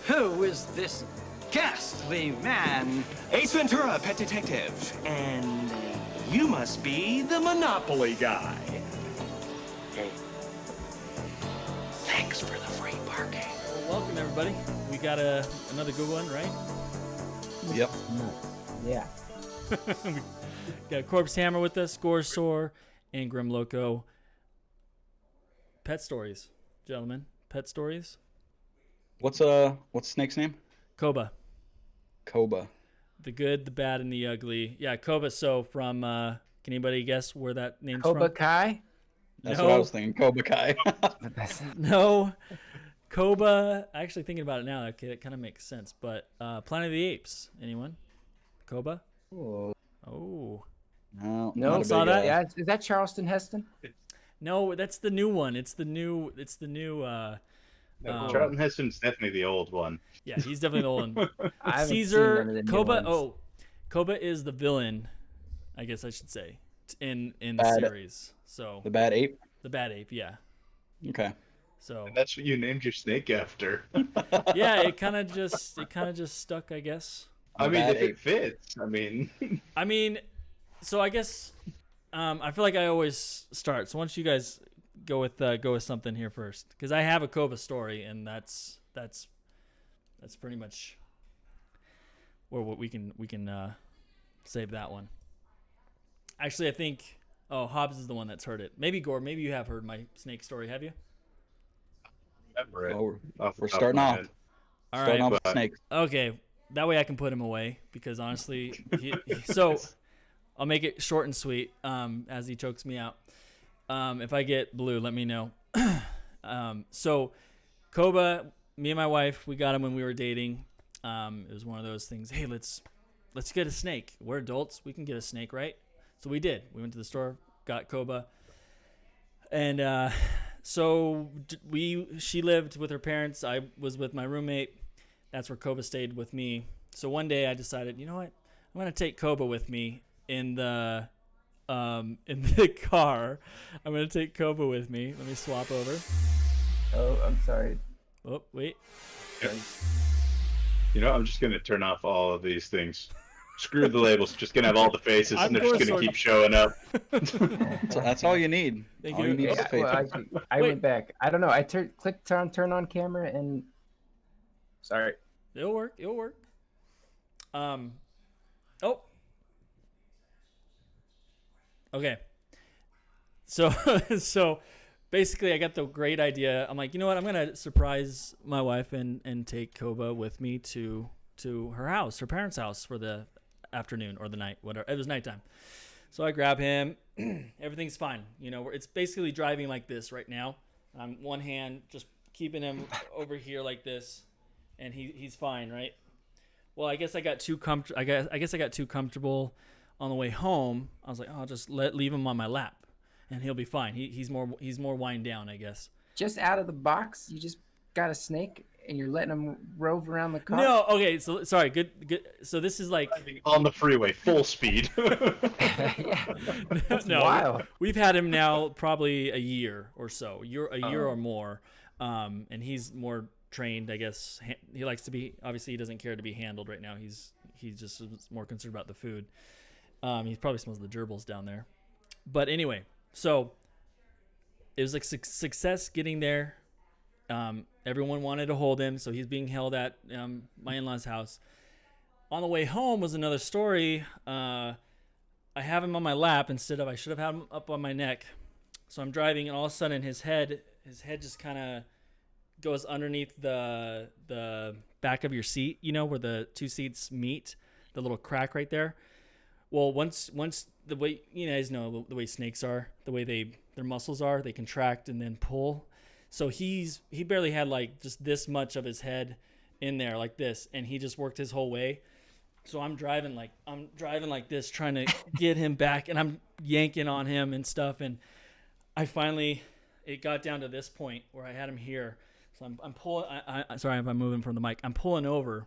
Who is this ghastly man? Ace Ventura, pet detective. And you must be the Monopoly guy. Hey, thanks for the free parking. Well, welcome, everybody. We got another good one, right? Yep. Yeah. We got CorpseHammer with us, GORISOR, and GrimmLocoX. Pet stories, gentlemen. Pet stories. What's Snake's name? Koba. Koba. The good, the bad, and the ugly. Yeah, Koba. So from, can anybody guess where that name's Cobra from? Kai? That's No. what I was thinking. Koba Kai. No. Koba. Actually, thinking about it now, it kind of makes sense. But Planet of the Apes. Anyone? Koba? Oh. Oh. No. No, not a saw big, that? Yeah, is that Charleston Heston? No, that's the new one. It's the new. Charlton Heston's definitely the old one. Yeah, he's definitely the old one. I haven't seen none of Caesar the new Koba. ones. Oh, Koba is the villain, I guess I should say, in the Bad. series. So The bad ape. the bad ape, yeah. Okay. So And that's what you named your snake after. yeah, it kind of just stuck, I guess. I mean, Bad if ape. it fits. I mean, I mean, so I guess I feel like I always start. So why don't you guys go with something here first? Because I have a Koba story, and that's pretty much where we can save that one. Actually, I think Hobbs is the one that's heard it. Maybe Gore. Maybe you have heard my snake story. Have you? remember it. Well, off the we're top of starting my off. head. All Starting right. off with but- snakes. Okay. That way I can put him away because honestly, so I'll make it short and sweet. As he chokes me out. If I get blue, let me know. So Koba, me and my wife, we got him when we were dating. It was one of those things. Hey, let's get a snake. We're adults. We can get a snake, right? So we did. We went to the store, got Koba, and so she lived with her parents. I was with my roommate. That's where Koba stayed with me. So one day I decided, you know what? I'm gonna take Koba with me in the car. I'm gonna take Koba with me. Let me swap over. Oh, I'm sorry. Oh, wait. You know, I'm just going to turn off all of these things. Screw the labels. Just going to have all the faces, I'm and they're just going Gorisor. to keep showing up. So that's all you need. Thank all you. you need is Yeah, faith. well, I Wait. went back. I don't know. I clicked on turn on camera and sorry. It'll work. It'll work. Oh. Okay. So basically I got the great idea. I'm like, you know what? I'm going to surprise my wife and take Koba with me to her house, her parents' house for the afternoon or the night, whatever. It was nighttime. So I grab him. Everything's fine. You know, it's basically driving like this right now. I'm one hand just keeping him over here like this, and he's fine, right? Well, I guess I got too comfortable on the way home. I was like, oh, I'll just leave him on my lap, and he'll be fine. He's more wind down, I guess. Just out of the box, you just got a snake and you're letting him rove around the car. No, okay. So sorry. Good. So this is like On the freeway, full speed. Yeah. no. wild. We've had him now probably a year or so, a year or more, and he's more trained, I guess. He likes to be. Obviously, he doesn't care to be handled right now. He's just more concerned about the food. He probably smells the gerbils down there. But anyway, so it was like success getting there. Everyone wanted to hold him, so he's being held at my in-laws' house. On the way home was another story. I have him on my lap instead of I should have had him up on my neck. So I'm driving, and all of a sudden his head just kind of goes underneath the back of your seat. You know where the two seats meet, the little crack right there. Well, once the way you guys know the way snakes are, the way their muscles are, they contract and then pull. So he barely had like just this much of his head in there like this, and he just worked his whole way. So I'm driving like this, trying to get him back, and I'm yanking on him and stuff. And it got down to this point where I had him here. So I'm pulling. Sorry if I'm moving from the mic. I'm pulling over,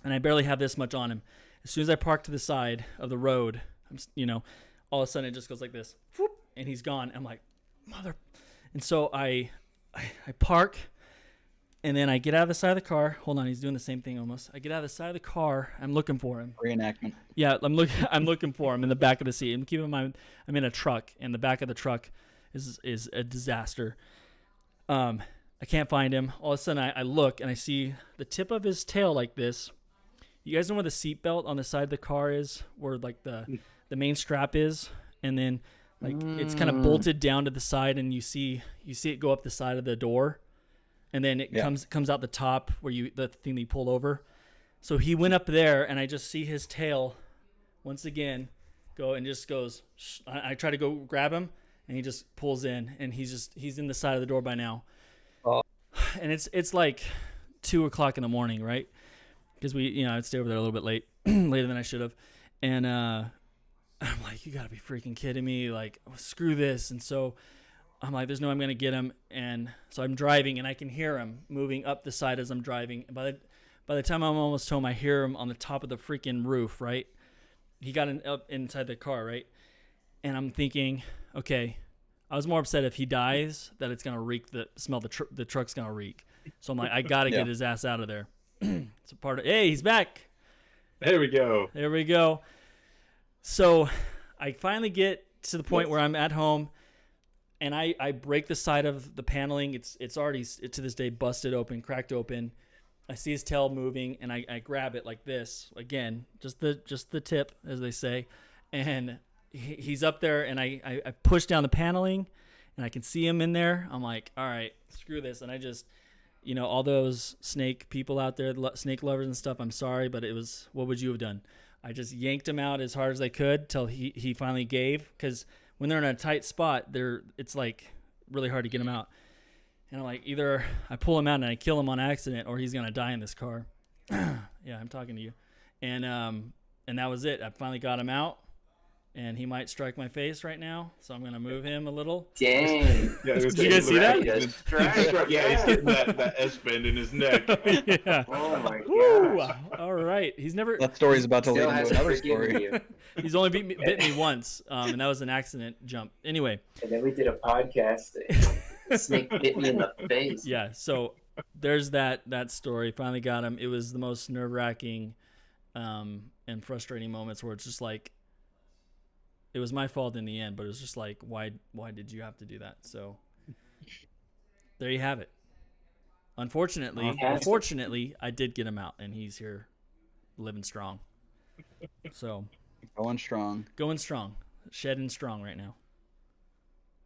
and I barely have this much on him. As soon as I park to the side of the road, all of a sudden it just goes like this, whoop, and he's gone. I'm like, mother. And so I park, And then I get out of the side of the car. Hold on, he's doing the same thing almost. I get out of the side of the car. I'm looking for him. Reenactment. Yeah, I'm looking for him in the back of the seat. And keep in mind, I'm in a truck, and the back of the truck is a disaster. I can't find him. All of a sudden, I look, and I see the tip of his tail like this. You guys know where the seat belt on the side of the car is, where like the main strap is, and then like it's kind of bolted down to the side, and you see it go up the side of the door. And then it comes out the top where the thing that you pull over. So he went up there, and I just see his tail once again go and just goes. I try to go grab him, and he just pulls in, and he's in the side of the door by now. Oh. And it's like 2:00 in the morning, right? Because I'd stay over there a little bit late, later than I should have, and I'm like, you gotta be freaking kidding me! Like, screw this! And so I'm like, there's no way I'm going to get him. And so I'm driving, and I can hear him moving up the side as I'm driving. And by the time I'm almost home, I hear him on the top of the freaking roof, right? He got up inside the car, right? And I'm thinking, okay, I was more upset if he dies that it's going to reek, the truck's going to reek. So I'm like, I got to get his ass out of there. It's a part of, hey, he's back. There we go. There we go. So I finally get to the point where I'm at home. And I break the side of the paneling. It's already to this day busted open, cracked open. I see his tail moving, and I grab it like this again, just the tip, as they say. And he's up there, and I push down the paneling, and I can see him in there. I'm like, all right, screw this. And I just, all those snake people out there, snake lovers and stuff. I'm sorry, but it was, what would you have done? I just yanked him out as hard as I could till he finally gave, because when they're in a tight spot, it's like really hard to get him out. And I'm like, either I pull him out and I kill him on accident, or he's gonna die in this car. Yeah, I'm talking to you. And that was it. I finally got him out, and he might strike my face right now, so I'm gonna move him a little. Dang. Did you guys see that? Yeah, he's getting that S-bend in his neck. Yeah. Oh my Woo! gosh. All right. He's never. That story's about to lead Still into hasn't another forgiven story. you. He's only bit me once, and that was an accident jump. Anyway. And then we did a podcast. The snake bit me in the face. Yeah. So there's that story. Finally got him. It was the most nerve-wracking and frustrating moments where it's just like, it was my fault in the end, but it was just like, why did you have to do that? So there you have it. Unfortunately, I did get him out, and he's here living strong. So Going strong, shedding strong right now.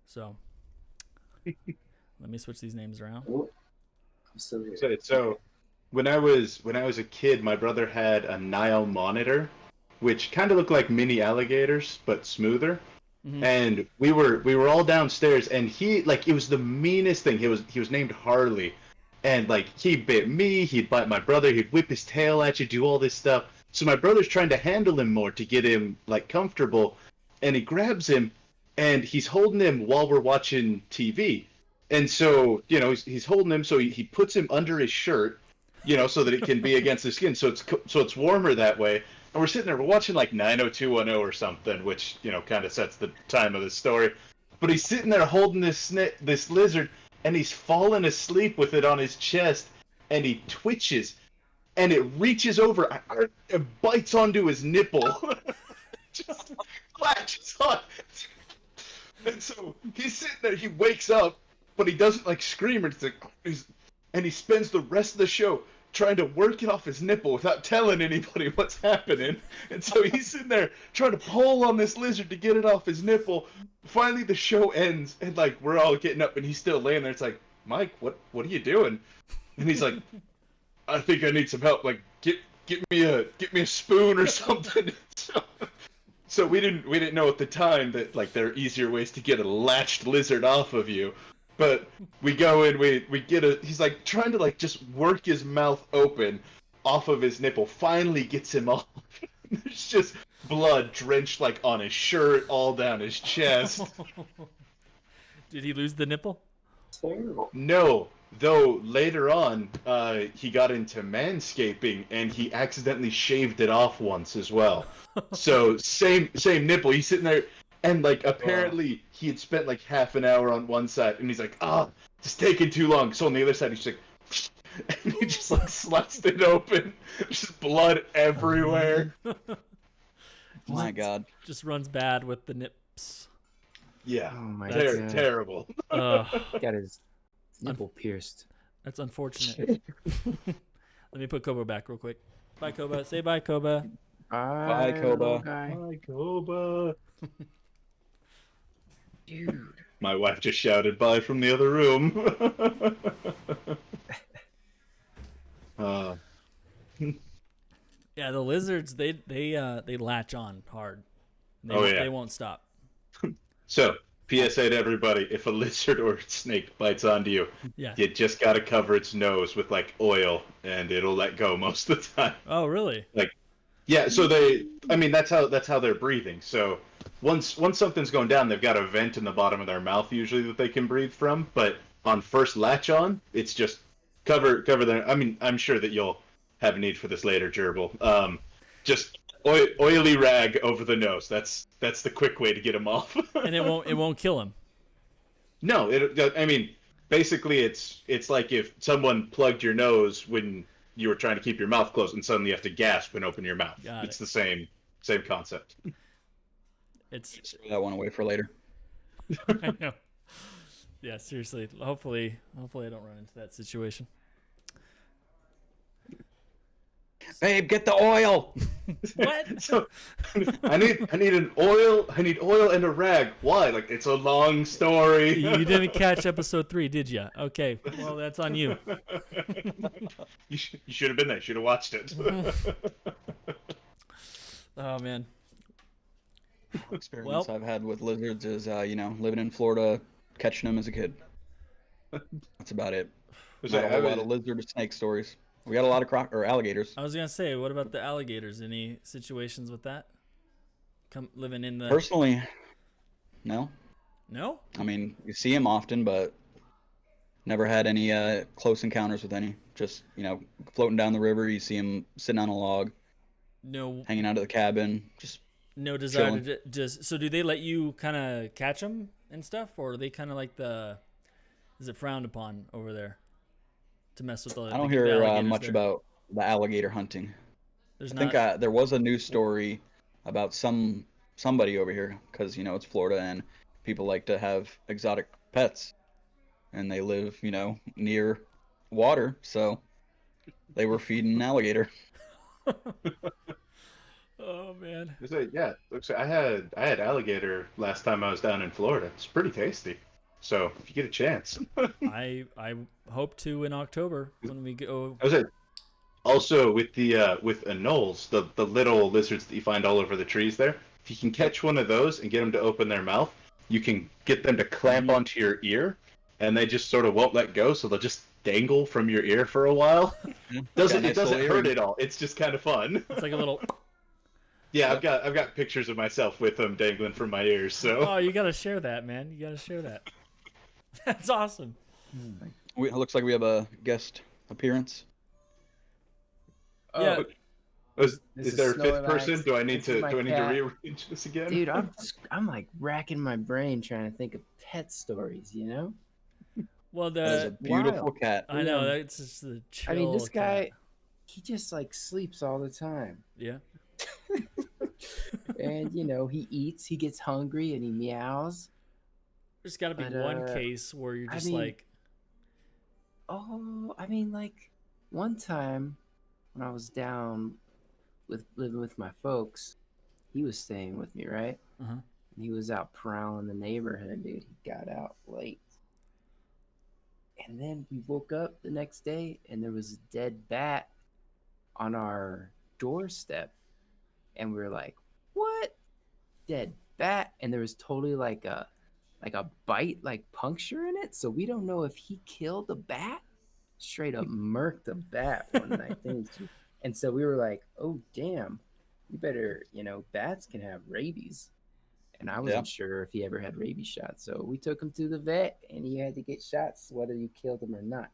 So let me switch these names around. Ooh, I'm still here. So when I was a kid, my brother had a Nile monitor, which kind of looked like mini alligators but smoother. Mm-hmm. And we were all downstairs, and he, like, it was the meanest thing. He was named Harley, and like, he bit me, he'd bite my brother, he'd whip his tail at you, do all this stuff. So my brother's trying to handle him more to get him like comfortable, and he grabs him, and he's holding him while we're watching TV. And so, he's holding him, so he puts him under his shirt, so that it can be against the skin, so it's warmer that way. And we're sitting there, we're watching like 90210 or something, which, kind of sets the time of the story. But he's sitting there holding this lizard, and he's falling asleep with it on his chest, and he twitches, and it reaches over, it bites onto his nipple. Just latches on. And so he's sitting there, he wakes up, but he doesn't like scream or anything. And he spends the rest of the show trying to work it off his nipple without telling anybody what's happening. And so he's sitting there trying to pull on this lizard to get it off his nipple. Finally, the show ends, and like, we're all getting up, and he's still laying there. It's like, Mike, what are you doing? And he's like, I think I need some help. Like, get me a spoon or something. So we didn't know at the time that like there are easier ways to get a latched lizard off of you. But we go in, we get he's like trying to like just work his mouth open off of his nipple, finally gets him off. There's just blood drenched like on his shirt, all down his chest. Did he lose the nipple? Terrible. No, though later on, he got into manscaping and he accidentally shaved it off once as well. So same nipple. He's sitting there. And, like, apparently he had spent, like, half an hour on one side, and he's like, it's taking too long. So on the other side, he's like, and he just like sliced it open, just blood everywhere. My God. Just runs bad with the nips. Yeah, Oh my God. terrible. Got his nipple pierced. That's unfortunate. Let me put Koba back real quick. Bye, Koba. Say bye, Koba. Bye, Koba. little guy. My Koba. Dude. My wife just shouted bye from the other room. Yeah, the lizards they latch on hard. They won't stop. So, PSA to everybody: if a lizard or snake bites onto you, Yeah. you just gotta cover its nose with like oil, and it'll let go most of the time. Oh, really? Yeah. So that's how they're breathing. So once something's going down, they've got a vent in the bottom of their mouth usually that they can breathe from. But on first latch on, it's just cover their. I mean, I'm sure that you'll have a need for this later, Gerbil. Just oily rag over the nose. That's the quick way to get them off. And it won't kill him. No, I mean, basically, it's like if someone plugged your nose when you were trying to keep your mouth closed, and suddenly you have to gasp and open your mouth. It's the same concept. It's Throw that one away for later. I know. Yeah, seriously. Hopefully I don't run into that situation. Babe, get the oil. What? So, I need oil and a rag. Why? Like, it's a long story. You didn't catch episode 3, did you? Okay, well that's on you. You should have been there. You should have watched it. Oh man. Experience I've had with lizards is, living in Florida, catching them as a kid. That's about it. Not a whole lot of lizard or snake stories. We got a lot of alligators. I was gonna say, what about the alligators? Any situations with that? Living in the Personally, no. No? I mean, you see them often, but never had any close encounters with any. Just, floating down the river, you see them sitting on a log, No. hanging out of the cabin, just No desire chilling. to just. So do they let you kind of catch them and stuff, or are they kind of like is it frowned upon over there to mess with the? I don't the hear alligators much there? about the alligator hunting. There's I not. think there was a news story about somebody over here because it's Florida and people like to have exotic pets, and they live near water, so they were feeding an alligator. Oh man. Yeah, looks like I had alligator last time I was down in Florida. It's pretty tasty. So if you get a chance. I hope to in October when we go. I was at, also with the with anoles, the little lizards that you find all over the trees there. If you can catch one of those and get them to open their mouth, you can get them to clamp onto your ear, and they just sort of won't let go, so they'll just dangle from your ear for a while. It doesn't hurt at all. It's just kind of fun. It's like a little. Yeah, I've got pictures of myself with them dangling from my ears. So Oh, you gotta share that, man. You gotta share that. That's awesome. It looks like we have a guest appearance. Yeah. is This there a is fifth Snorlax. person? Do I need This is to my do I need cat. to rearrange this again? Dude, I'm like racking my brain trying to think of pet stories, Well, That is a beautiful wild. cat. I know that's just the chill. I mean, this guy, cat. he just like sleeps all the time. Yeah. And he eats, he gets hungry, and he meows. There's got to be But, one case where you're I just mean- like, Oh, I mean, like one time when I was down living with my folks, he was staying with me, right? Uh-huh. And he was out prowling the neighborhood, dude. He got out late. And then we woke up the next day and there was a dead bat on our doorstep. And we were like, what? Dead bat? And there was totally like a bite, like puncture in it. So we don't know if he killed the bat, straight up murked the bat one night. And so we were like, oh, damn, we better, bats can have rabies. And I wasn't sure if he ever had rabies shots. So we took him to the vet and he had to get shots whether you killed him or not.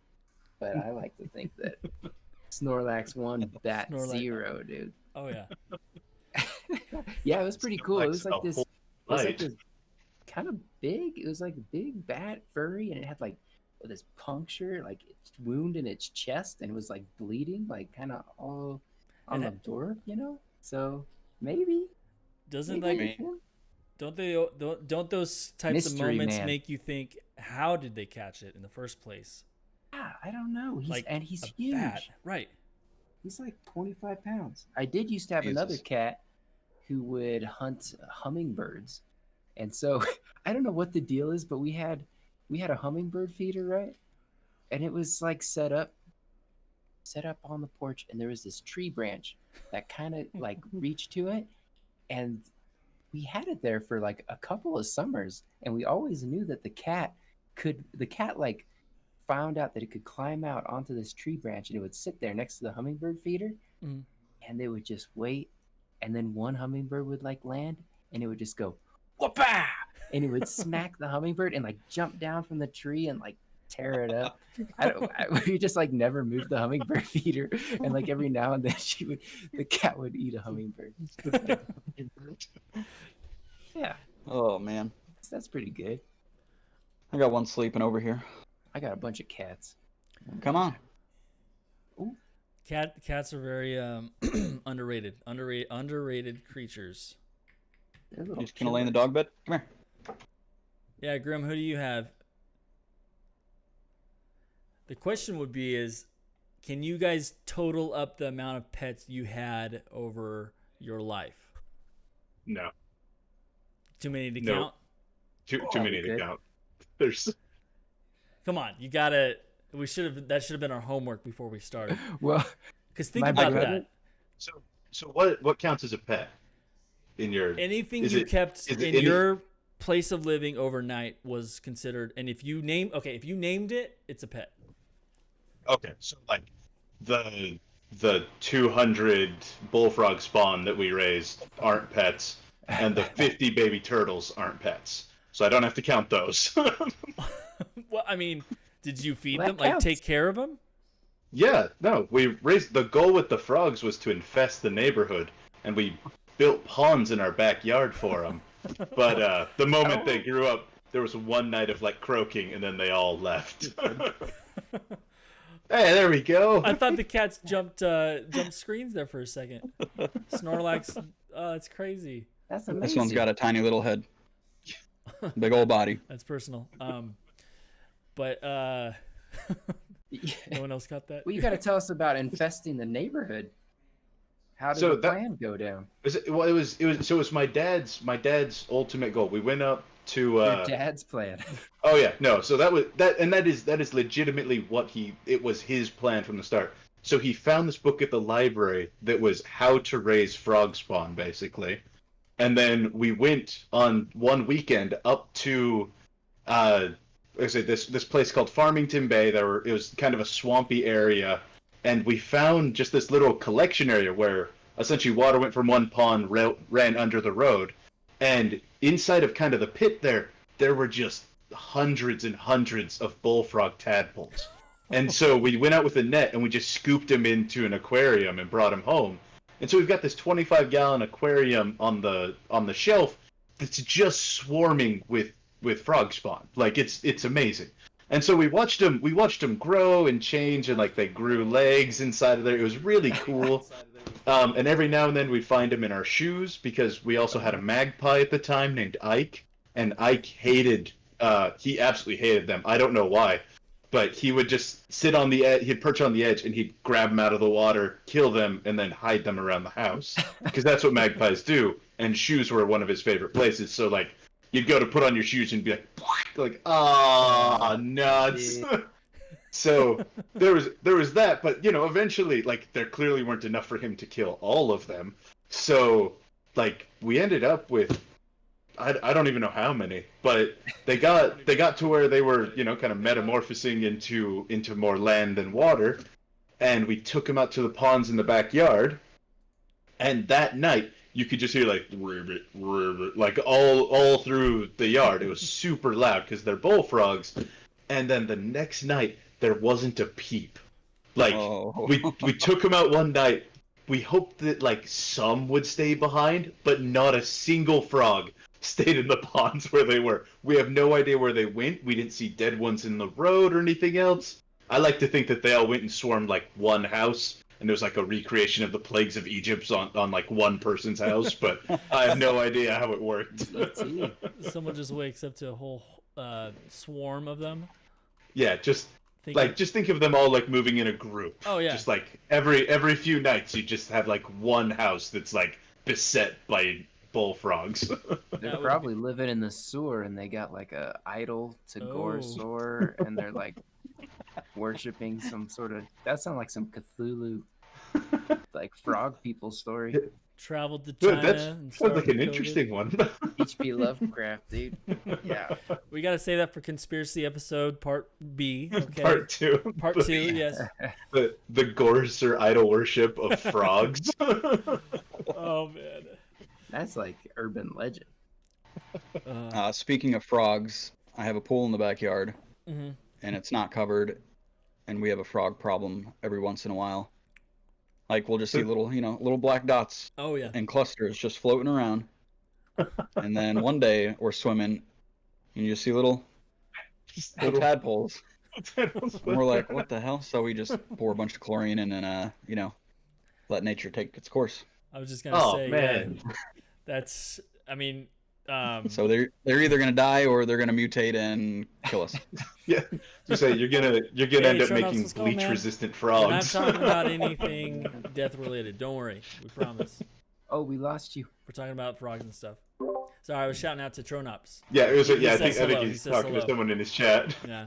But I like to think that Snorlax 1, bat Snorlax. 0, dude. oh yeah. Yeah, it was pretty cool. It was Snorlax like the whole night. this kind of big. It was like a big bat, furry, and it had like this puncture, like its wound in its chest, and it was like bleeding, like kind of all on the door, you know. So maybe Doesn't maybe like it's him. don't those types Mystery of moments man. make you think, how did they catch it in the first place? Yeah, I don't know. He's Like he's a huge. bat, right? He's like 25 pounds. I did used to have another Jesus. cat who would hunt hummingbirds. And so I don't know what the deal is, but we had a hummingbird feeder, right? And it was like set up on the porch, and there was this tree branch that kind of like reached to it, and we had it there for like a couple of summers, and we always knew that the cat like found out that it could climb out onto this tree branch, and it would sit there next to the hummingbird feeder, Mm. and they would just wait, and then one hummingbird would like land, and it would just go whoopah, and it would smack the hummingbird and like jump down from the tree and like tear it up. We just like never moved the hummingbird feeder, and like every now and then the cat would eat a hummingbird. Yeah, Oh man, that's pretty good. I got one sleeping over here. I got a bunch of cats. Come on. Cats are very underrated creatures. They're You little just gonna lay in the killers. dog bed? Come here. Yeah, Grim, who do you have? The question would be is, can you guys total up the amount of pets you had over your life? No, Too many to No. count? too many to good. count. There's Come on, you gotta. That should have been our homework before we started. Well, Because think My about brother- that. so what counts as a pet in your Anything is you it- kept is it in any- your place of living overnight was considered. And if you named it, it's a pet. Okay, so like the 200 bullfrog spawn that we raised aren't pets, and the 50 baby turtles aren't pets. So I don't have to count those. Well, I mean, did you feed Well, them? that Like counts. take care of them? Yeah, no, we raised the goal with the frogs was to infest the neighborhood, and we built ponds in our backyard for them. But the moment they grew up, there was one night of like croaking, and then they all left. Hey, there we go. I thought the cats jumped screens there for a second. Snorlax, it's crazy. that's amazing. This one's got a tiny little head. Big old body. That's personal. But no one else got that. Well, you got to tell us about infesting the neighborhood. How did So the that- plan go down? It was my dad's ultimate goal. We went up to Your dad's plan. oh yeah, no, so that is legitimately it was his plan from the start. So he found this book at the library that was how to raise frog spawn basically. And then we went on one weekend up to this place called Farmington Bay. It was kind of a swampy area, and we found just this little collection area where essentially water went from one pond, ran under the road, and inside of kind of the pit there were just hundreds and hundreds of bullfrog tadpoles. And so we went out with a net and we just scooped them into an aquarium and brought them home. And so we've got this 25-gallon aquarium on the shelf that's just swarming with frog spawn. Like it's amazing. And so we watched them grow and change, and like they grew legs inside of there. It was really cool. And every now and then we'd find them in our shoes because we also had a magpie at the time named Ike, and Ike he absolutely hated them. I don't know why, but he would just sit on the edge, he'd perch on the edge, and he'd grab them out of the water, kill them, and then hide them around the house because that's what magpies do. And shoes were one of his favorite places. So like you'd go to put on your shoes and be like, ah, nuts. So there was that, but eventually, like, there clearly weren't enough for him to kill all of them. So like we ended up with I don't even know how many, but they got to where they were kind of metamorphosing into more land than water, and we took them out to the ponds in the backyard, and that night you could just hear like ribbit, ribbit, like all through the yard. It was super loud because they're bullfrogs. And then the next night there wasn't a peep. Like we took them out one night. We hoped that like some would stay behind, but not a single frog stayed in the ponds where they were. We have no idea where they went. We didn't see dead ones in the road or anything else. I like to think that they all went and swarmed like one house, and there's like a recreation of the plagues of Egypt on like one person's house, but I have no idea how it worked. Someone just wakes up to a whole swarm of them. Yeah, just think of them all like moving in a group. Oh yeah. Just like every few nights, you just have like one house that's like beset by bullfrogs. They're probably living in the sewer, and they got like a idol to GORISOR, and they're like worshiping some sort of. That sounds like some Cthulhu, like frog people story. Traveled to China. That and sounds like an started interesting one. H.P. Lovecraft, dude. Yeah. We got to say that for conspiracy episode part B. Okay. Part 2. Part 2, yes. The GORISOR idol worship of frogs. Oh man. That's like urban legend. Speaking of frogs, I have a pool in the backyard, Mm-hmm. and it's not covered, and we have a frog problem every once in a while. Like we'll just see little black dots Oh yeah. in clusters just floating around, and then one day we're swimming, and you just see little tadpoles, and we're like, what the hell? So we just pour a bunch of chlorine in and let nature take its course. I was just gonna say, man. yeah, that's. I mean, So they're either gonna die or they're gonna mutate and kill us. Yeah, you say you're gonna end up Tronops, making let's go, man. bleach-resistant we're not frogs. talking about anything death-related. Don't worry, we promise. Oh, we lost you. We're talking about frogs and stuff. Sorry, I was shouting out to Tronops. Yeah, it was. He I says think hello. He he's says talking to hello. someone in his chat. Yeah.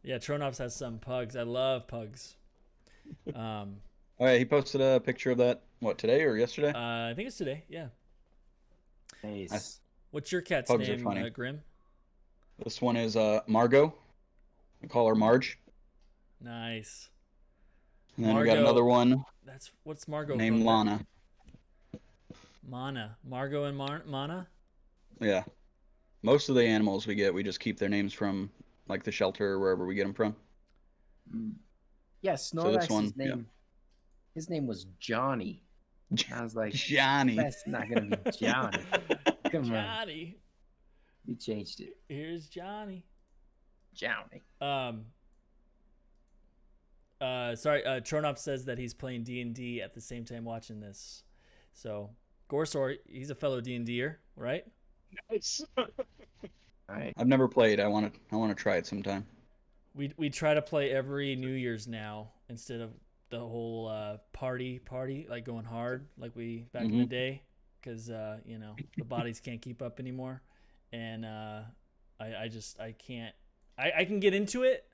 Yeah, Tronops has some pugs. I love pugs. Oh yeah, he posted a picture of that. What, today or yesterday? I think it's today. Yeah. Nice. What's your cat's Pugs are name, funny. Grim? This one is Margot. We call her Marge. Nice. And then we got Margot. another one What's Margot named from? Lana. Mana. Margot and Mana? Yeah. Most of the animals we get, we just keep their names from like the shelter or wherever we get them from. Yeah, this Snorlax's one, name. His name was Johnny. I was like, Johnny. that's not gonna be Johnny. Come on, Johnny. you changed it, Here's Johnny. Johnny. Sorry, Tronops says that he's playing D&D at the same time watching this. So, GORISOR, he's a fellow D&Der, right? Nice. All right. I've never played. I want to try it sometime. We try to play every New Year's now instead of the whole party like going hard like we back in the day, because the bodies can't keep up anymore, and I can't. I can get into it,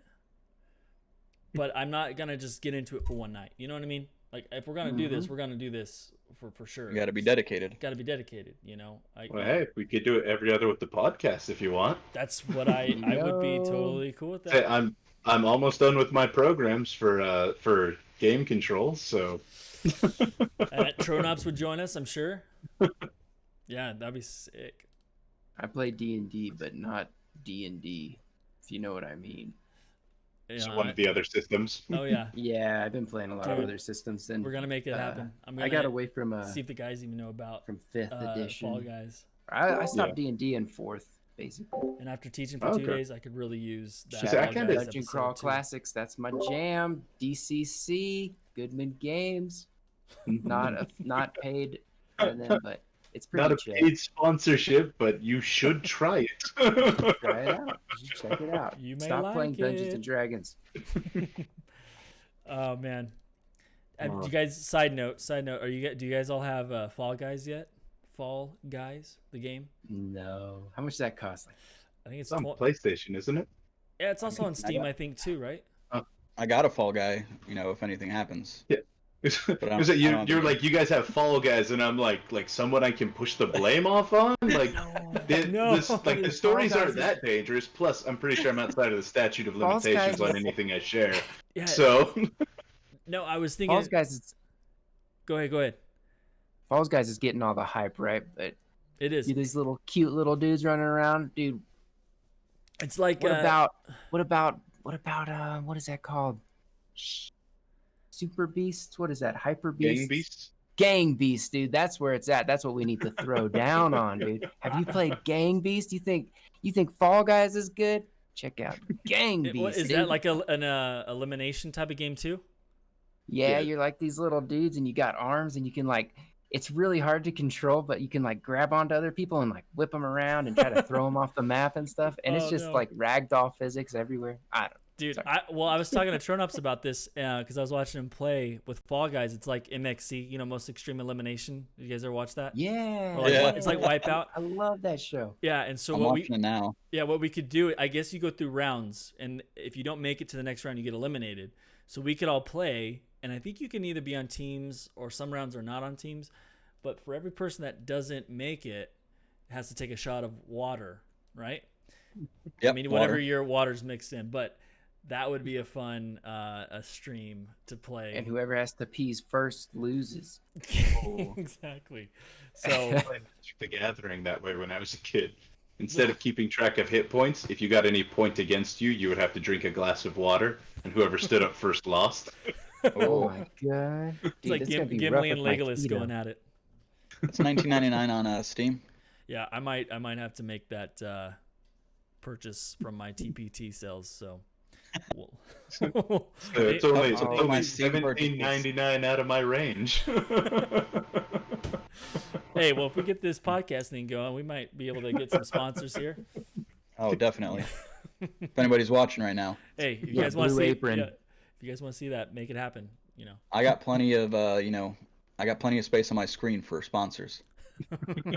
but I'm not gonna just get into it for one night. You know what I mean? Like if we're gonna do this, we're gonna do this for sure. You got to be dedicated. Got to be dedicated. Well, hey, we could do it every other with the podcast if you want. That's what I would be totally cool with that. Hey, I'm almost done with my programs for game controls, so. Tronops would join us, I'm sure. Yeah, that'd be sick. I play D&D, but not D&D, if you know what I mean. It's one of the other systems. Oh yeah. Yeah, I've been playing a lot of Dude, other systems, and We're gonna make it happen. I got away from see if the guys even know about from 5th edition. Fall Guys. I stopped D&D in 4th, basically. And after teaching for 2 days, I could really use that. See, I Fall kinda- Guys Dungeon episode, Crawl too. Classics, that's my jam. DCC, Goodman Games, not paid by them, but it's pretty Not a chill. paid sponsorship, but you should try it. Try it out. You should check it out. You may Stop like playing Dungeons it. and Dragons. Oh man. Do you guys? Side note. Do you guys all have Fall Guys yet? Fall Guys, the game. No. How much does that cost? I think it's It's on PlayStation, isn't it? yeah. It's also on Steam, I think, too, right? I got a Fall Guy. If anything happens. Yeah. I Is it don't you're think- like, you guys have Fall Guys, and I'm like someone I can push the blame off on? Like, No. the stories aren't that dangerous. Plus, I'm pretty sure I'm outside of the statute of False limitations Guys- on anything I share. Yeah. So, No, I was thinking. Falls Guys is Go ahead. Falls Guys is getting all the hype, right? But It is. these little cute little dudes running around, dude. It's like. What about what is that called? Super Beasts? What is that? Hyper Beasts? Gang Beasts? Gang Beast, dude. That's where it's at. That's what we need to throw down on, dude. Have you played Gang Beast? You think Fall Guys is good? Check out Gang Beast. Is dude. that like an elimination type of game too? Yeah, you're like these little dudes and you got arms and you can like, it's really hard to control, but you can like grab onto other people and like whip them around and try to throw them off the map and stuff. And it's just like ragdoll physics everywhere. I don't know. Dude, I was talking to Tronups about this because I was watching him play with Fall Guys. It's like MXC, Most Extreme Elimination. You guys ever watch that? Yeah. Or like, it's like Wipeout. I love that show. Yeah, and so I'm watching it now. Yeah, what we could do, I guess you go through rounds, and if you don't make it to the next round, you get eliminated. So we could all play, and I think you can either be on teams or some rounds are not on teams. But for every person that doesn't make it, has to take a shot of water, right? Yep, I mean, whatever your water's mixed in, but that would be a fun a stream to play. And whoever has to pees first loses. Exactly. So I played Magic the Gathering that way when I was a kid. Instead of keeping track of hit points, if you got any point against you, you would have to drink a glass of water, and whoever stood up first lost. Oh my god! Dude, it's like this is gonna be Gimli rough and with my Legolas keto. going at it. It's $19.99 on Steam. Yeah, I might have to make that purchase from my TPT sales. So It's only my Steam $17.99 out of my range. Hey, well, if we get this podcast thing going, we might be able to get some sponsors here. Oh, definitely. If anybody's watching right now, Hey, if you guys want to Blue see, Apron. if you guys want to see that, make it happen. I got plenty of I got plenty of space on my screen for sponsors.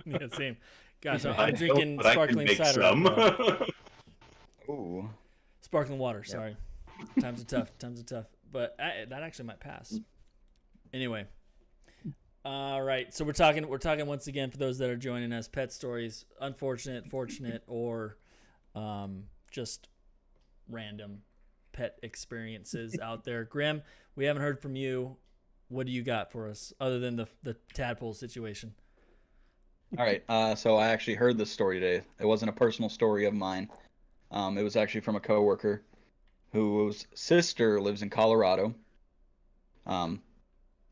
Yeah, same. Gosh, I I'm don't, drinking but I can sparkling make cider. some. Ooh. Sparkling water. Sorry. Times are tough. Times are tough. But that actually might pass. Anyway. All right. So we're talking once again for those that are joining us. Pet stories, unfortunate, fortunate, or just random pet experiences out there. Grim, we haven't heard from you. What do you got for us other than the tadpole situation? All right. So I actually heard this story today. It wasn't a personal story of mine. It was actually from a coworker whose sister lives in Colorado.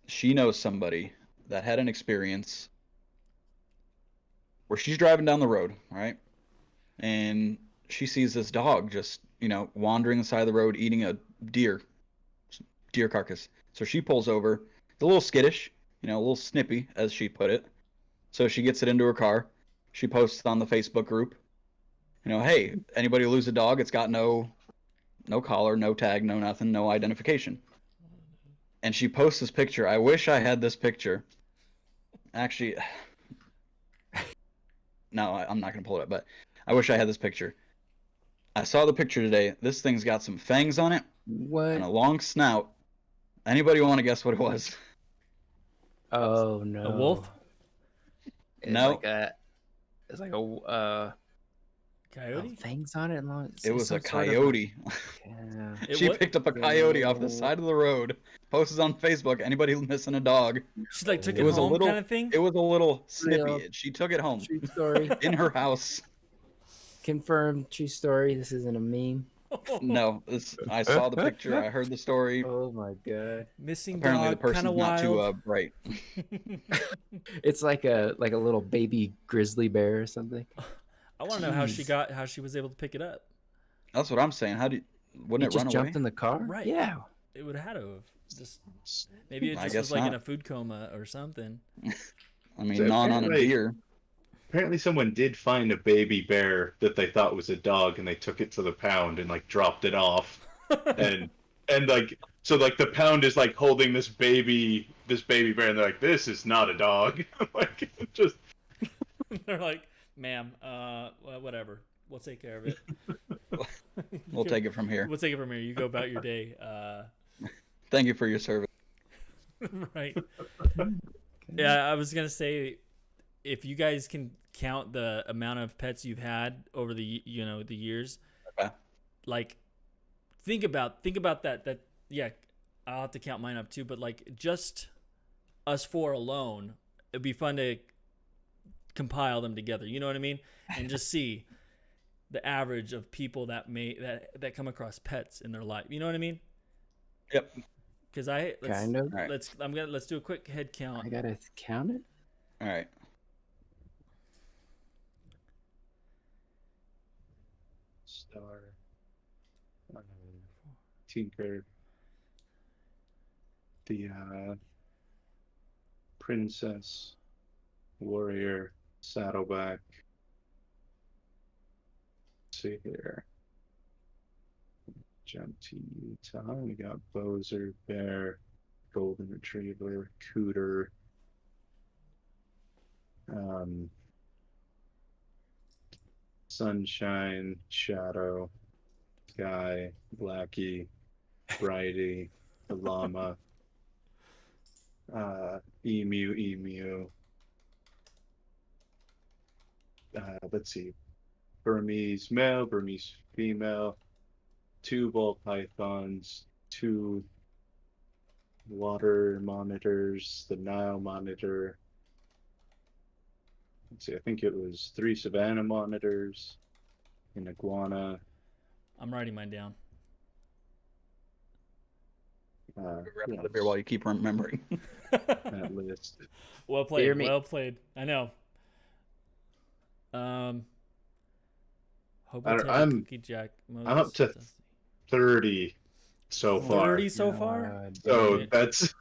She knows somebody that had an experience where she's driving down the road, right? And she sees this dog just, wandering the side of the road eating a deer carcass. So she pulls over. It's a little skittish, a little snippy, as she put it. So she gets it into her car. She posts on the Facebook group, hey, anybody lose a dog? It's got no collar, no tag, no nothing, no identification. And she posts this picture. I wish I had this picture. Actually, no, I'm not going to pull it up, but I wish I had this picture. I saw the picture today. This thing's got some fangs on it What? and a long snout. Anybody want to guess what it was? Oh no! A wolf? It's No. It's like a Coyote? fangs on it and long. It was a some sort of coyote. Yeah. She picked up a coyote off the side of the road, posted on Facebook. Anybody missing a dog? She like took It it was a home little, kind of thing? it was a little Real. snippy. She took it home True story. in her house. Confirmed. True story. This isn't a meme. No, I saw the picture. I heard the story. Oh my god! Missing Apparently, the dog, kind person's of not wild. too bright. It's like a little baby grizzly bear or something. I want to know how she was able to pick it up. That's what I'm saying. Wouldn't It it run just away? jumped in the car. Right. Yeah. It would have had to have. Just maybe it I just guess was like in not. a food coma or something. I mean, So gnawing on a apparently- deer. Apparently, someone did find a baby bear that they thought was a dog, and they took it to the pound and dropped it off, and the pound is holding this baby bear, and they're like, "This is not a dog." Just They're like, "Ma'am, well, whatever. We'll take care of it. We'll take it from here. We'll take it from here. You go about your day." Thank you for your service. Right. Yeah, I was gonna say, if you guys can count the amount of pets you've had over the the years, Okay. think about that. Yeah, I'll have to count mine up too. But just us four alone, it'd be fun to compile them together. You know what I mean? And just see the average of people that come across pets in their life. You know what I mean? Yep. Because let's Kind of. Alright. let's do a quick head count. I gotta count it. All right. Star. Tinker. The Princess. Warrior. Saddleback. Let's see here. Jump to Utah. We got Bozer, Bear, Golden Retriever, Cooter. Sunshine, Shadow, Guy, Blackie, Brighty, the Llama, Emu. Let's see. Burmese male, Burmese female, 2 ball pythons, 2 water monitors, the Nile monitor. Let's see, I think it was 3 Savannah monitors, an iguana. I'm writing mine down. Grab another beer while you keep remembering. That list. Well played. Hear me. Well played. I know. I'm Cookie Jack. I'm up to 30 so far. 30 so far. So Dang. that's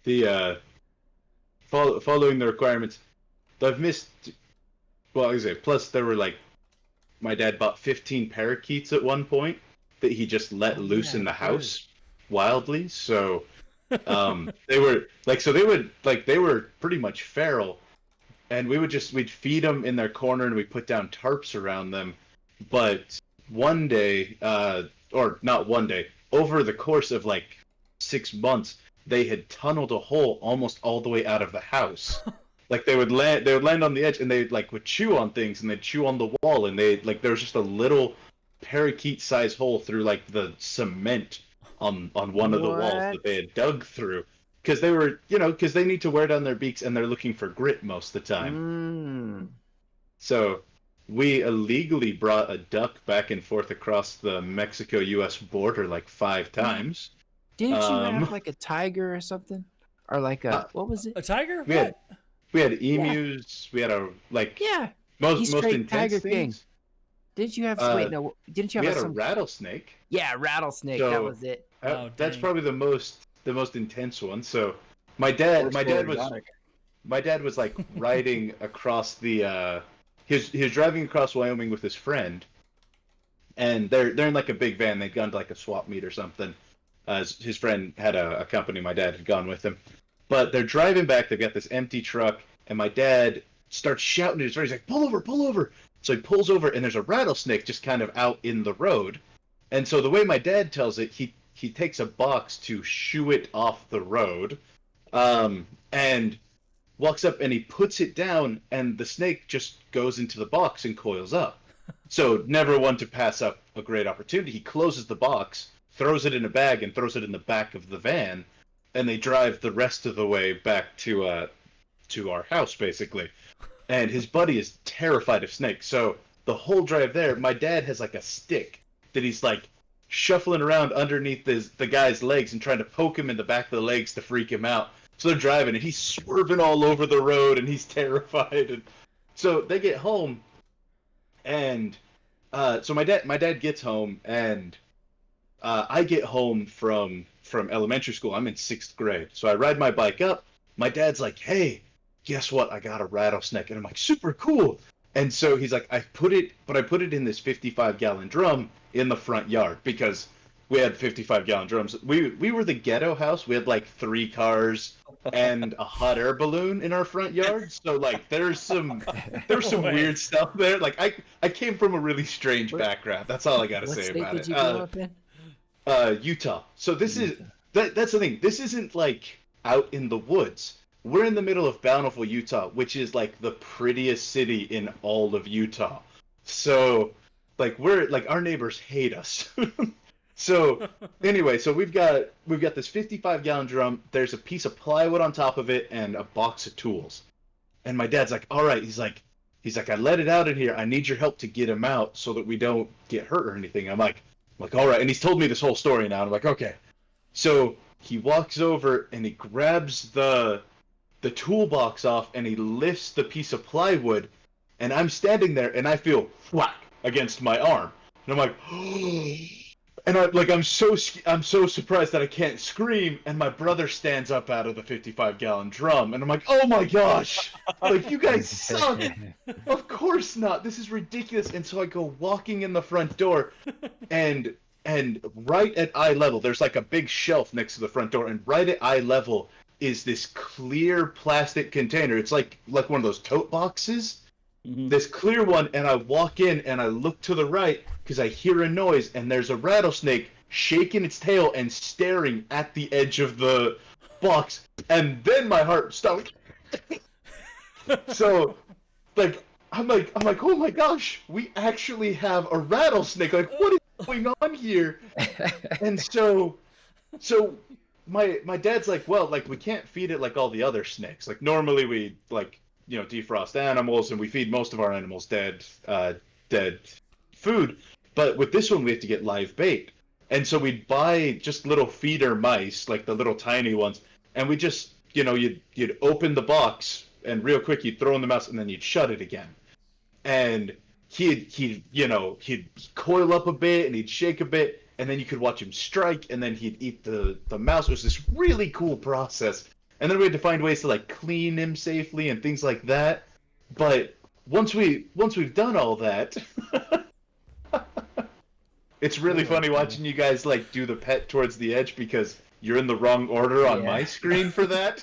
the following the requirements. I've missed. Well, like I say, plus there were like my dad bought 15 parakeets at one point that he just let loose in the house wildly. So they were they were pretty much feral, and we'd feed them in their corner and we put down tarps around them. But one day, or not one day, over the course of like 6 months, they had tunneled a hole almost all the way out of the house. Like they would land on the edge, and they would chew on things, and they'd chew on the wall, and there was just a little parakeet-sized hole through like the cement on one of the walls that they had dug through, because they were because they need to wear down their beaks, and they're looking for grit most of the time. So we illegally brought a duck back and forth across the Mexico-U.S. border like 5 times. Didn't you have like a tiger or something, or like a what was it? A tiger? We had emus. We had most straight intense Tiger things. King. Didn't you have Didn't you We have had some a rattlesnake. Yeah, rattlesnake. So, that was it. That's probably the most intense one. So my dad was like riding across the he was driving across Wyoming with his friend, and they're in like a big van. They'd gone to like a swap meet or something. His friend had a company. My dad had gone with him, but they're driving back. They've got this empty truck, and my dad starts shouting to his friend. He's like, "Pull over, pull over!" So he pulls over, and there's a rattlesnake just kind of out in the road. And so the way my dad tells it, he takes a box to shoo it off the road, and walks up and he puts it down, and the snake just goes into the box and coils up. So never one to pass up a great opportunity. He closes the box, throws it in a bag, and throws it in the back of the van, and they drive the rest of the way back to our house, basically. And his buddy is terrified of snakes. So the whole drive there, my dad has like a stick that he's like shuffling around underneath the guy's legs and trying to poke him in the back of the legs to freak him out. So they're driving, and he's swerving all over the road, and he's terrified. And so they get home, and so my dad gets home, and I get home from elementary school. I'm in 6th grade, so I ride my bike up. My dad's like, "Hey, guess what? I got a rattlesnake," and I'm like, "Super cool." And so he's like, I put it in this 55-gallon drum in the front yard, because we had 55-gallon drums. We were the ghetto house. We had like 3 cars and a hot air balloon in our front yard. So like there's some weird stuff there. Like I came from a really strange background. That's all I gotta say about it. What state did you grow up in? Utah. So this is that's the thing. This isn't like out in the woods. We're in the middle of Bountiful, Utah, which is like the prettiest city in all of Utah. So like our neighbors hate us. So anyway, so we've got this 55-gallon drum. There's a piece of plywood on top of it and a box of tools. And my dad's like, "All right," he's like, "I let it out in here. I need your help to get him out so that we don't get hurt or anything." I'm like, "All right." And he's told me this whole story now. I'm like, "Okay." So he walks over and he grabs the toolbox off and he lifts the piece of plywood, and I'm standing there and I feel whack against my arm, and I'm like, and I'm so surprised that I can't scream, and my brother stands up out of the 55-gallon drum, and I'm like, oh my gosh, like, you guys suck. Of course not. This is ridiculous. And so I go walking in the front door, and right at eye level, there's like a big shelf next to the front door, and right at eye level is this clear plastic container. It's like one of those tote boxes. This clear one, and I walk in and I look to the right because I hear a noise, and there's a rattlesnake shaking its tail and staring at the edge of the box, and then my heart stopped. So, like, I'm like, oh my gosh, we actually have a rattlesnake. Like, what is going on here? And so my dad's like, well, like, we can't feed it like all the other snakes. Like, normally we, like, defrost animals, and we feed most of our animals dead food. But with this one, we have to get live bait. And so we'd buy just little feeder mice, like the little tiny ones, and we just, you'd open the box, and real quick you'd throw in the mouse, and then you'd shut it again. And he'd coil up a bit, and he'd shake a bit, and then you could watch him strike, and then he'd eat the mouse. It was this really cool process. And then we had to find ways to, like, clean him safely and things like that. But once we've done all that, it's really funny watching you guys, like, do the pet towards the edge because you're in the wrong order on my screen for that.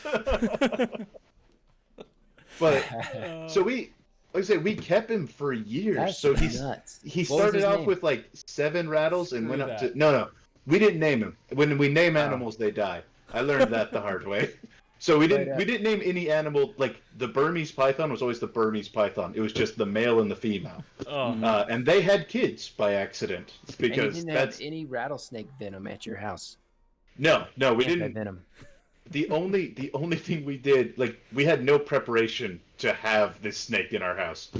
But so like I say, we kept him for years. That's so nuts. He What was started his off name? with like 7 rattles and went up that. to no. We didn't name him. When we name animals, they die. I learned that the hard way. So we didn't name any animal. Like the Burmese python was always the Burmese python. It was just the male and the female. Oh. And they had kids by accident because and you didn't have any rattlesnake venom at your house. no, we didn't. Venom. The only thing we did, like, we had no preparation to have this snake in our house.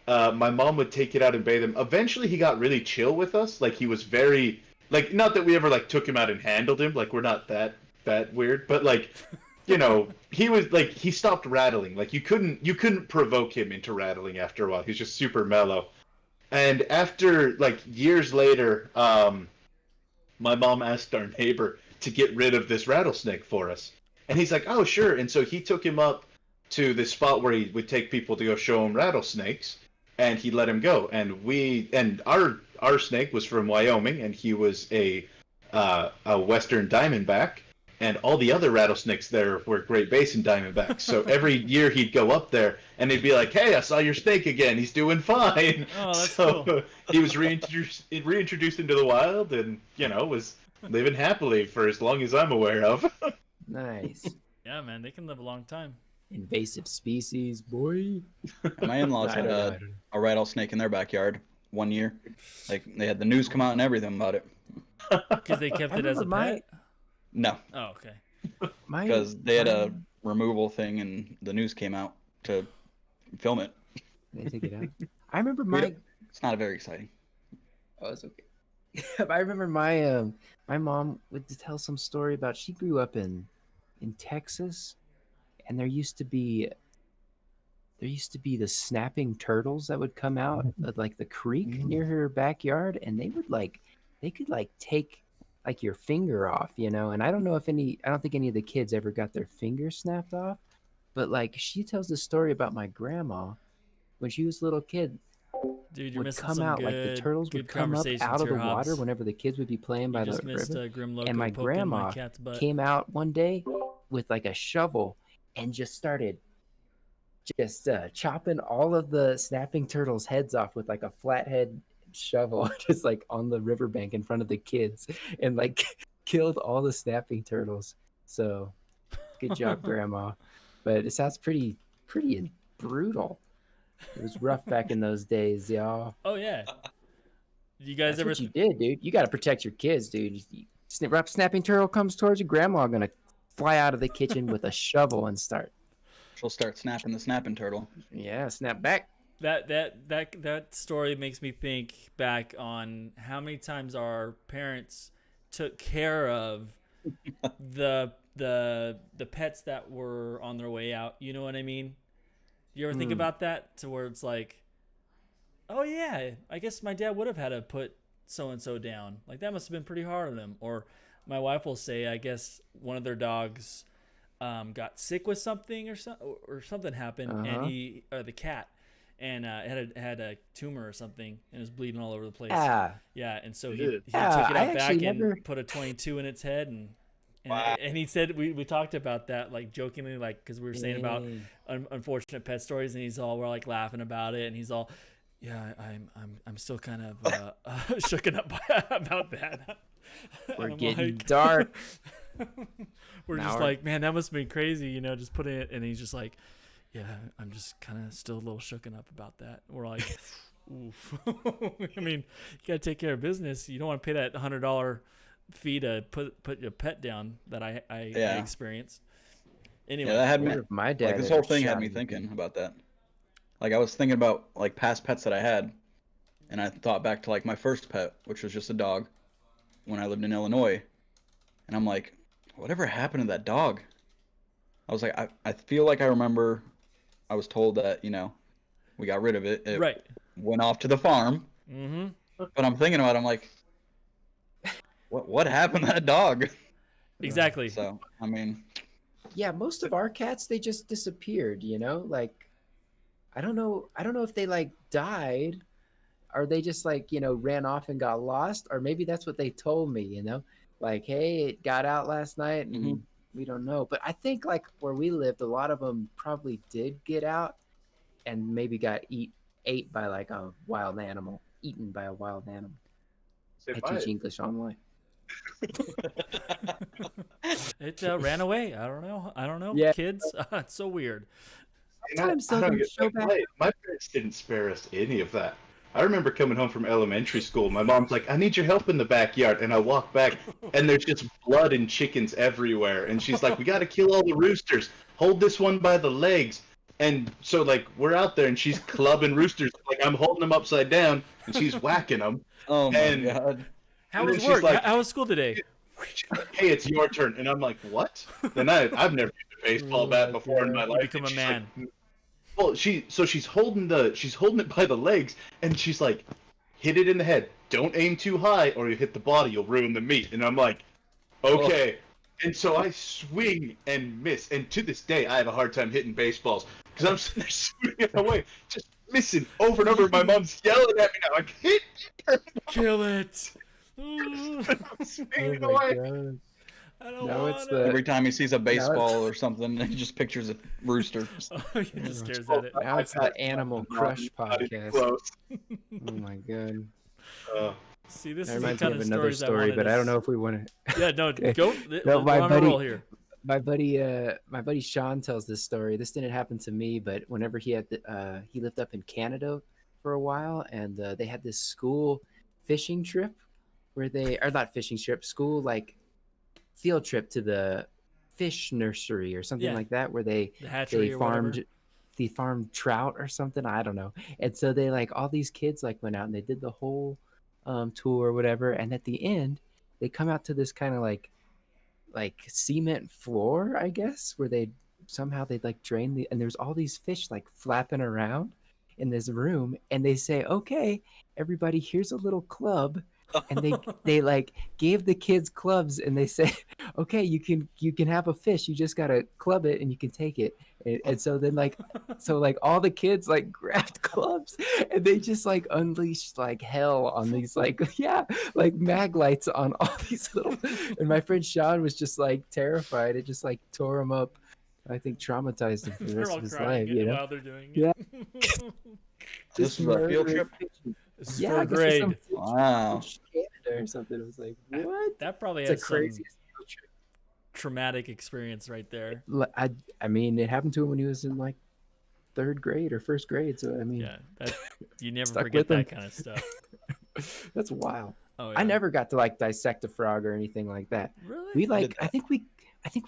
My mom would take it out and bathe him. Eventually, he got really chill with us. Like, he was very, like, not that we ever like took him out and handled him. Like, we're not that weird, but like, he was like, he stopped rattling. Like, you couldn't provoke him into rattling after a while. He was just super mellow. And after like years later, my mom asked our neighbor to get rid of this rattlesnake for us. And he's like, oh, sure. And so he took him up to this spot where he would take people to go show him rattlesnakes, and he let him go. And our snake was from Wyoming, and he was a Western Diamondback, and all the other rattlesnakes there were Great Basin Diamondbacks. So every year he'd go up there, and he'd be like, hey, I saw your snake again. He's doing fine. Oh, that's so cool. He was reintroduced into the wild, and, was living happily for as long as I'm aware of. Nice. Yeah, man, they can live a long time. Invasive species, boy. My in-laws had a rattlesnake in their backyard one year. Like, they had the news come out and everything about it. Because they kept it as a pet? No, Oh, okay. because they had a removal thing and the news came out to film it. They take it out. I remember It's not very exciting. Oh, it's okay. I remember my mom would tell some story about she grew up in Texas, and there used to be the snapping turtles that would come out of like the creek near her backyard, and they could take like your finger off, and I don't think any of the kids ever got their fingers snapped off, but like she tells the story about my grandma when she was a little kid. Dude, you're Would missing come some out good, like the turtles good would come up conversations out of here, the water Hobbs. whenever the kids would be playing by You the just missed river. GrimmLoco And my poking grandma my cat's butt. came out one day with like a shovel and just started chopping all of the snapping turtles' heads off with like a flathead shovel, just like on the riverbank in front of the kids, and like killed all the snapping turtles. So, good job, Grandma. But it sounds pretty brutal. It was rough back in those days, y'all. Oh, yeah. You guys That's ever... what you did, dude. You got to protect your kids, dude. Snapping turtle comes towards you, Grandma gonna fly out of the kitchen with a shovel and start. She'll start snapping the snapping turtle. Yeah, snap back. That story makes me think back on how many times our parents took care of the pets that were on their way out. You know what I mean? Do you ever think about that, to where it's like, oh yeah, I guess my dad would have had to put so and so down. Like that must have been pretty hard on him. Or my wife will say, I guess one of their dogs got sick with something, or something happened, and the cat, and had a tumor or something, and was bleeding all over the place. Yeah, and so he took it out back and put a 22 in its head, and he said, we talked about that, like jokingly, like because we were saying about unfortunate pet stories, and we're like laughing about it, and he's all, yeah, I'm still kind of shooken up about that. We're getting dark. We're now just like, man, that must have been crazy, you know, just putting it. And he's just like, yeah, I'm just kind of still a little shooken up about that. We're like, oof. I mean, you got to take care of business. You don't want to pay that $100 fee to put your pet down that I experienced. Anyway, that had me. My dad. Like, this whole thing had me thinking about that. Like, I was thinking about like past pets that I had, and I thought back to like my first pet, which was just a dog, when I lived in Illinois, and I'm like, whatever happened to that dog? I was like, I feel like I remember I was told that, you know, we got rid of it. It went off to the farm. Mm-hmm. But I'm thinking about it, I'm like, what happened to that dog? Exactly. So, I mean. Yeah, most of our cats, they just disappeared, you know? Like, I don't know if they, like, died, or they just, like, you know, ran off and got lost, or maybe that's what they told me, you know? Like, hey, it got out last night, and we don't know. But I think, like, where we lived, a lot of them probably did get out and maybe got ate by, like, a wild animal. Eaten by a wild animal. I teach English online. It ran away. I don't know. Yeah. Kids, it's so weird. Sometimes my parents didn't spare us any of that. I remember coming home from elementary school. My mom's like, I need your help in the backyard. And I walk back, and there's just blood and chickens everywhere. And she's like, we got to kill all the roosters. Hold this one by the legs. And so, like, we're out there, and she's clubbing roosters. Like, I'm holding them upside down, and she's whacking them. Oh, my God. How was work? Like, how was school today? Hey, it's your turn. And I'm like, what? Then I've never used a baseball bat before in my life. You become a man. Like, well, she's holding it by the legs, and she's like, hit it in the head. Don't aim too high, or you hit the body, you'll ruin the meat. And I'm like, okay. And so I swing and miss, and to this day I have a hard time hitting baseballs because I'm sitting there swinging it away, just missing over and over. My mom's yelling at me now, like, hit it, kill it. I'm swinging away. God. I don't want it. Every time he sees a baseball or something, he just pictures a rooster. He just stares at it. Now it's the Animal Crush podcast. Oh my God. See, this that is the reminds kind me of of another story, but I don't know if we want to. Yeah, no, go. No, we're on a roll here. My buddy Sean tells this story. This didn't happen to me, but whenever he lived up in Canada for a while, and they had this school fishing trip school like field trip to the fish nursery or something like that, where they farmed trout or something. I don't know. And so they, like, all these kids, like, went out and they did the whole tour or whatever. And at the end, they come out to this kind of like cement floor, I guess, where they'd like drain and there's all these fish like flapping around in this room. And they say, okay, everybody, here's a little club. And they like gave the kids clubs, and they say, okay, you can have a fish, you just gotta club it and you can take it. And so then like all the kids like grabbed clubs, and they just like unleashed like hell on these like mag lights on all these little. And my friend Sean was just like terrified. It just like tore him up. I think traumatized him for the rest of his life. You know, while they're doing it. Yeah. This is a field trip. Yeah, grade. Wow. Canada or something. It was like, what? That probably has some craziest traumatic experience right there. I mean, it happened to him when he was in like 3rd grade or 1st grade. So I mean, yeah, you never forget that kind of stuff. That's wild. Oh, yeah. I never got to like dissect a frog or anything like that. Really? We like, I think we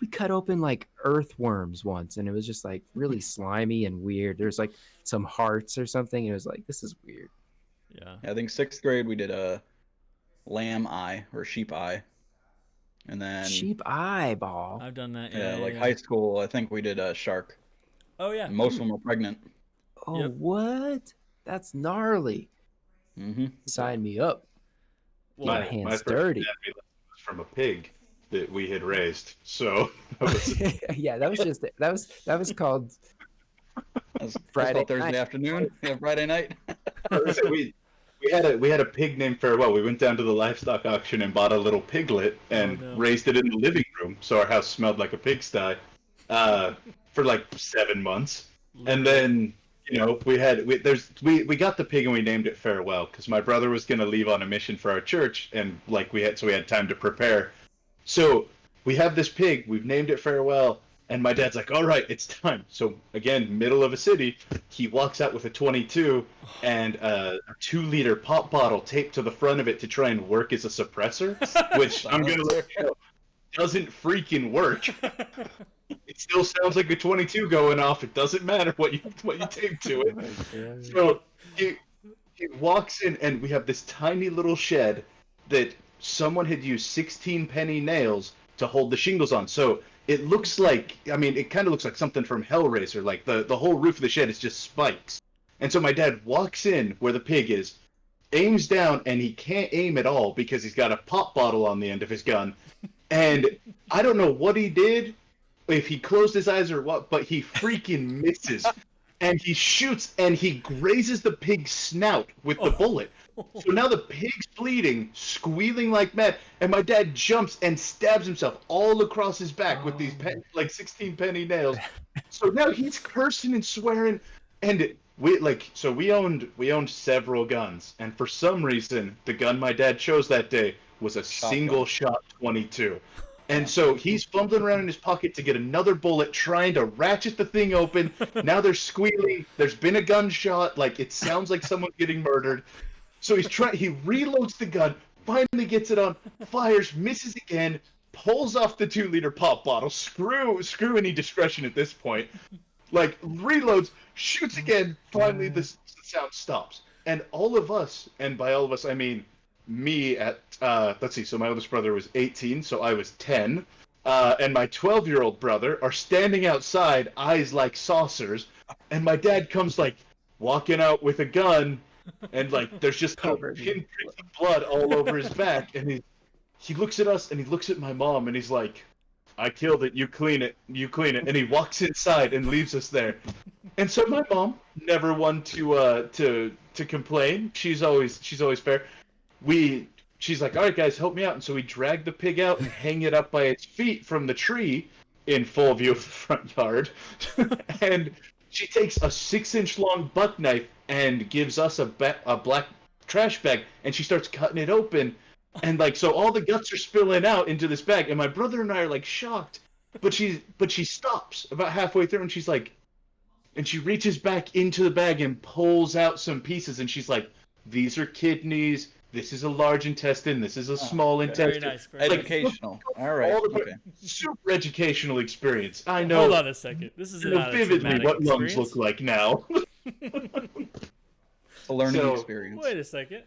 cut open like earthworms once, and it was just like really slimy and weird. There's like some hearts or something. And it was like, this is weird. Yeah. I think 6th grade we did a lamb eye or sheep eye, And then Sheep eyeball. I've done that. yeah, like yeah. high school, I think we did a shark. Oh yeah. And most of them were pregnant. Oh, Yep. what? That's gnarly. Mm-hmm. Sign me up. Get Well, my hands first dirty. anatomy lesson was from a pig that we had raised. So that was, Yeah, that was called That's Friday called Thursday night. afternoon. Yeah, Friday night. we had a pig named Farewell. We went down to the livestock auction and bought a little piglet and no. raised it in the living room, so our house smelled like a pigsty for like 7 months. And then we got the pig and we named it Farewell because my brother was gonna leave on a mission for our church, and we had time to prepare. So we have this pig. We've named it Farewell. And my dad's like, all right, it's time. So, again, middle of a city, he walks out with a 22 and a 2-liter pop bottle taped to the front of it to try and work as a suppressor, which I'm going to let you know doesn't freaking work. It still sounds like a 22 going off. It doesn't matter what you tape to it. So he walks in, and we have this tiny little shed that someone had used 16 penny nails to hold the shingles on. So it looks like, it kind of looks like something from Hellraiser. Like the whole roof of the shed is just spikes. And so my dad walks in where the pig is, aims down, and he can't aim at all because he's got a pop bottle on the end of his gun. And I don't know what he did, if he closed his eyes or what, but he freaking misses. And he shoots, and he grazes the pig's snout with the bullet. So now the pig's bleeding, squealing like mad, and my dad jumps and stabs himself all across his back with these 16 penny nails. So now he's cursing and swearing, and we owned several guns, and for some reason the gun my dad chose that day was a single shot 22. And so he's fumbling around in his pocket to get another bullet, trying to ratchet the thing open. Now they're squealing. There's been a gunshot. Like, it sounds like someone's getting murdered. So he reloads the gun, finally gets it on, fires, misses again, pulls off the 2-liter pop bottle. Screw any discretion at this point. Like, reloads, shoots again, finally the sound stops. And all of us, and by all of us I mean me at, let's see, so my oldest brother was 18, so I was 10, and my 12-year-old brother are standing outside, eyes like saucers, and my dad comes, like, walking out with a gun, and, like, there's just pinpricks of blood all over his back, and he looks at us, and he looks at my mom, and he's like, I killed it, you clean it, and he walks inside and leaves us there. And so my mom, never one to complain, she's always fair. She's like, all right, guys, help me out. And so we drag the pig out and hang it up by its feet from the tree in full view of the front yard. And she takes a 6-inch long buck knife and gives us a black trash bag, and she starts cutting it open. And, like, so all the guts are spilling out into this bag, and my brother and I are, like, shocked. But she stops about halfway through, and she's like, and she reaches back into the bag and pulls out some pieces, and she's like, these are kidneys. This is a large intestine. This is a small intestine. Very nice. Educational. All right. Okay. Super educational experience. I know. Hold on a second. This is not vividly a what lungs experience. look like now. It's a learning experience. Wait a second.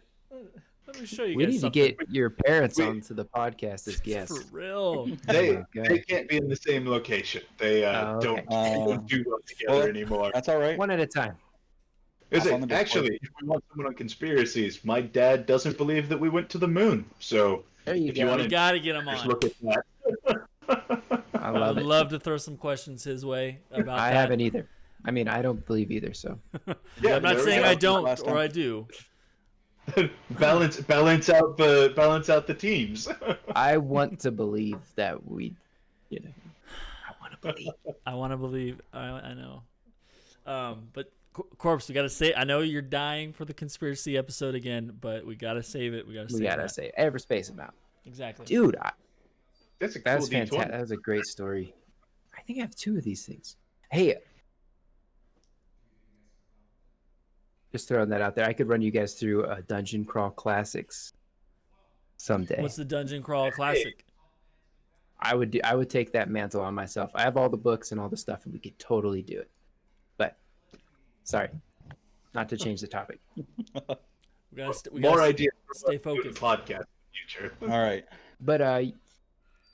Let me show you We guys need something. to get your parents onto the podcast as guests. For real. They Okay. can't be in the same location. They okay. don't do well together anymore. That's all right. One at a time. Is on the it? Discord. Actually, if we want someone on conspiracies, my dad doesn't believe that we went to the moon. So There you if you go. want We to got to get him just on. look at that. I I love would it. love to throw some questions his way about I that. haven't either. I mean, I don't believe either. So Yeah, I'm not there we saying go. I don't Last or time. I do. balance out the teams. I want to believe that we, I want to believe. I want to believe. I know. But Corpse, we got to say. I know you're dying for the conspiracy episode again, but we got to save it. We got to. We gotta say every space amount, exactly. dude. That's a That cool was fantastic. D20. That was a great story. I think I have 2 of these things. Hey, just throwing that out there. I could run you guys through a Dungeon Crawl Classics someday. What's the Dungeon Crawl Classic? I would take that mantle on myself. I have all the books and all the stuff, and we could totally do it. But sorry, not to change the topic. We More gotta ideas for stay us to do the focused. podcast in the future. All right. But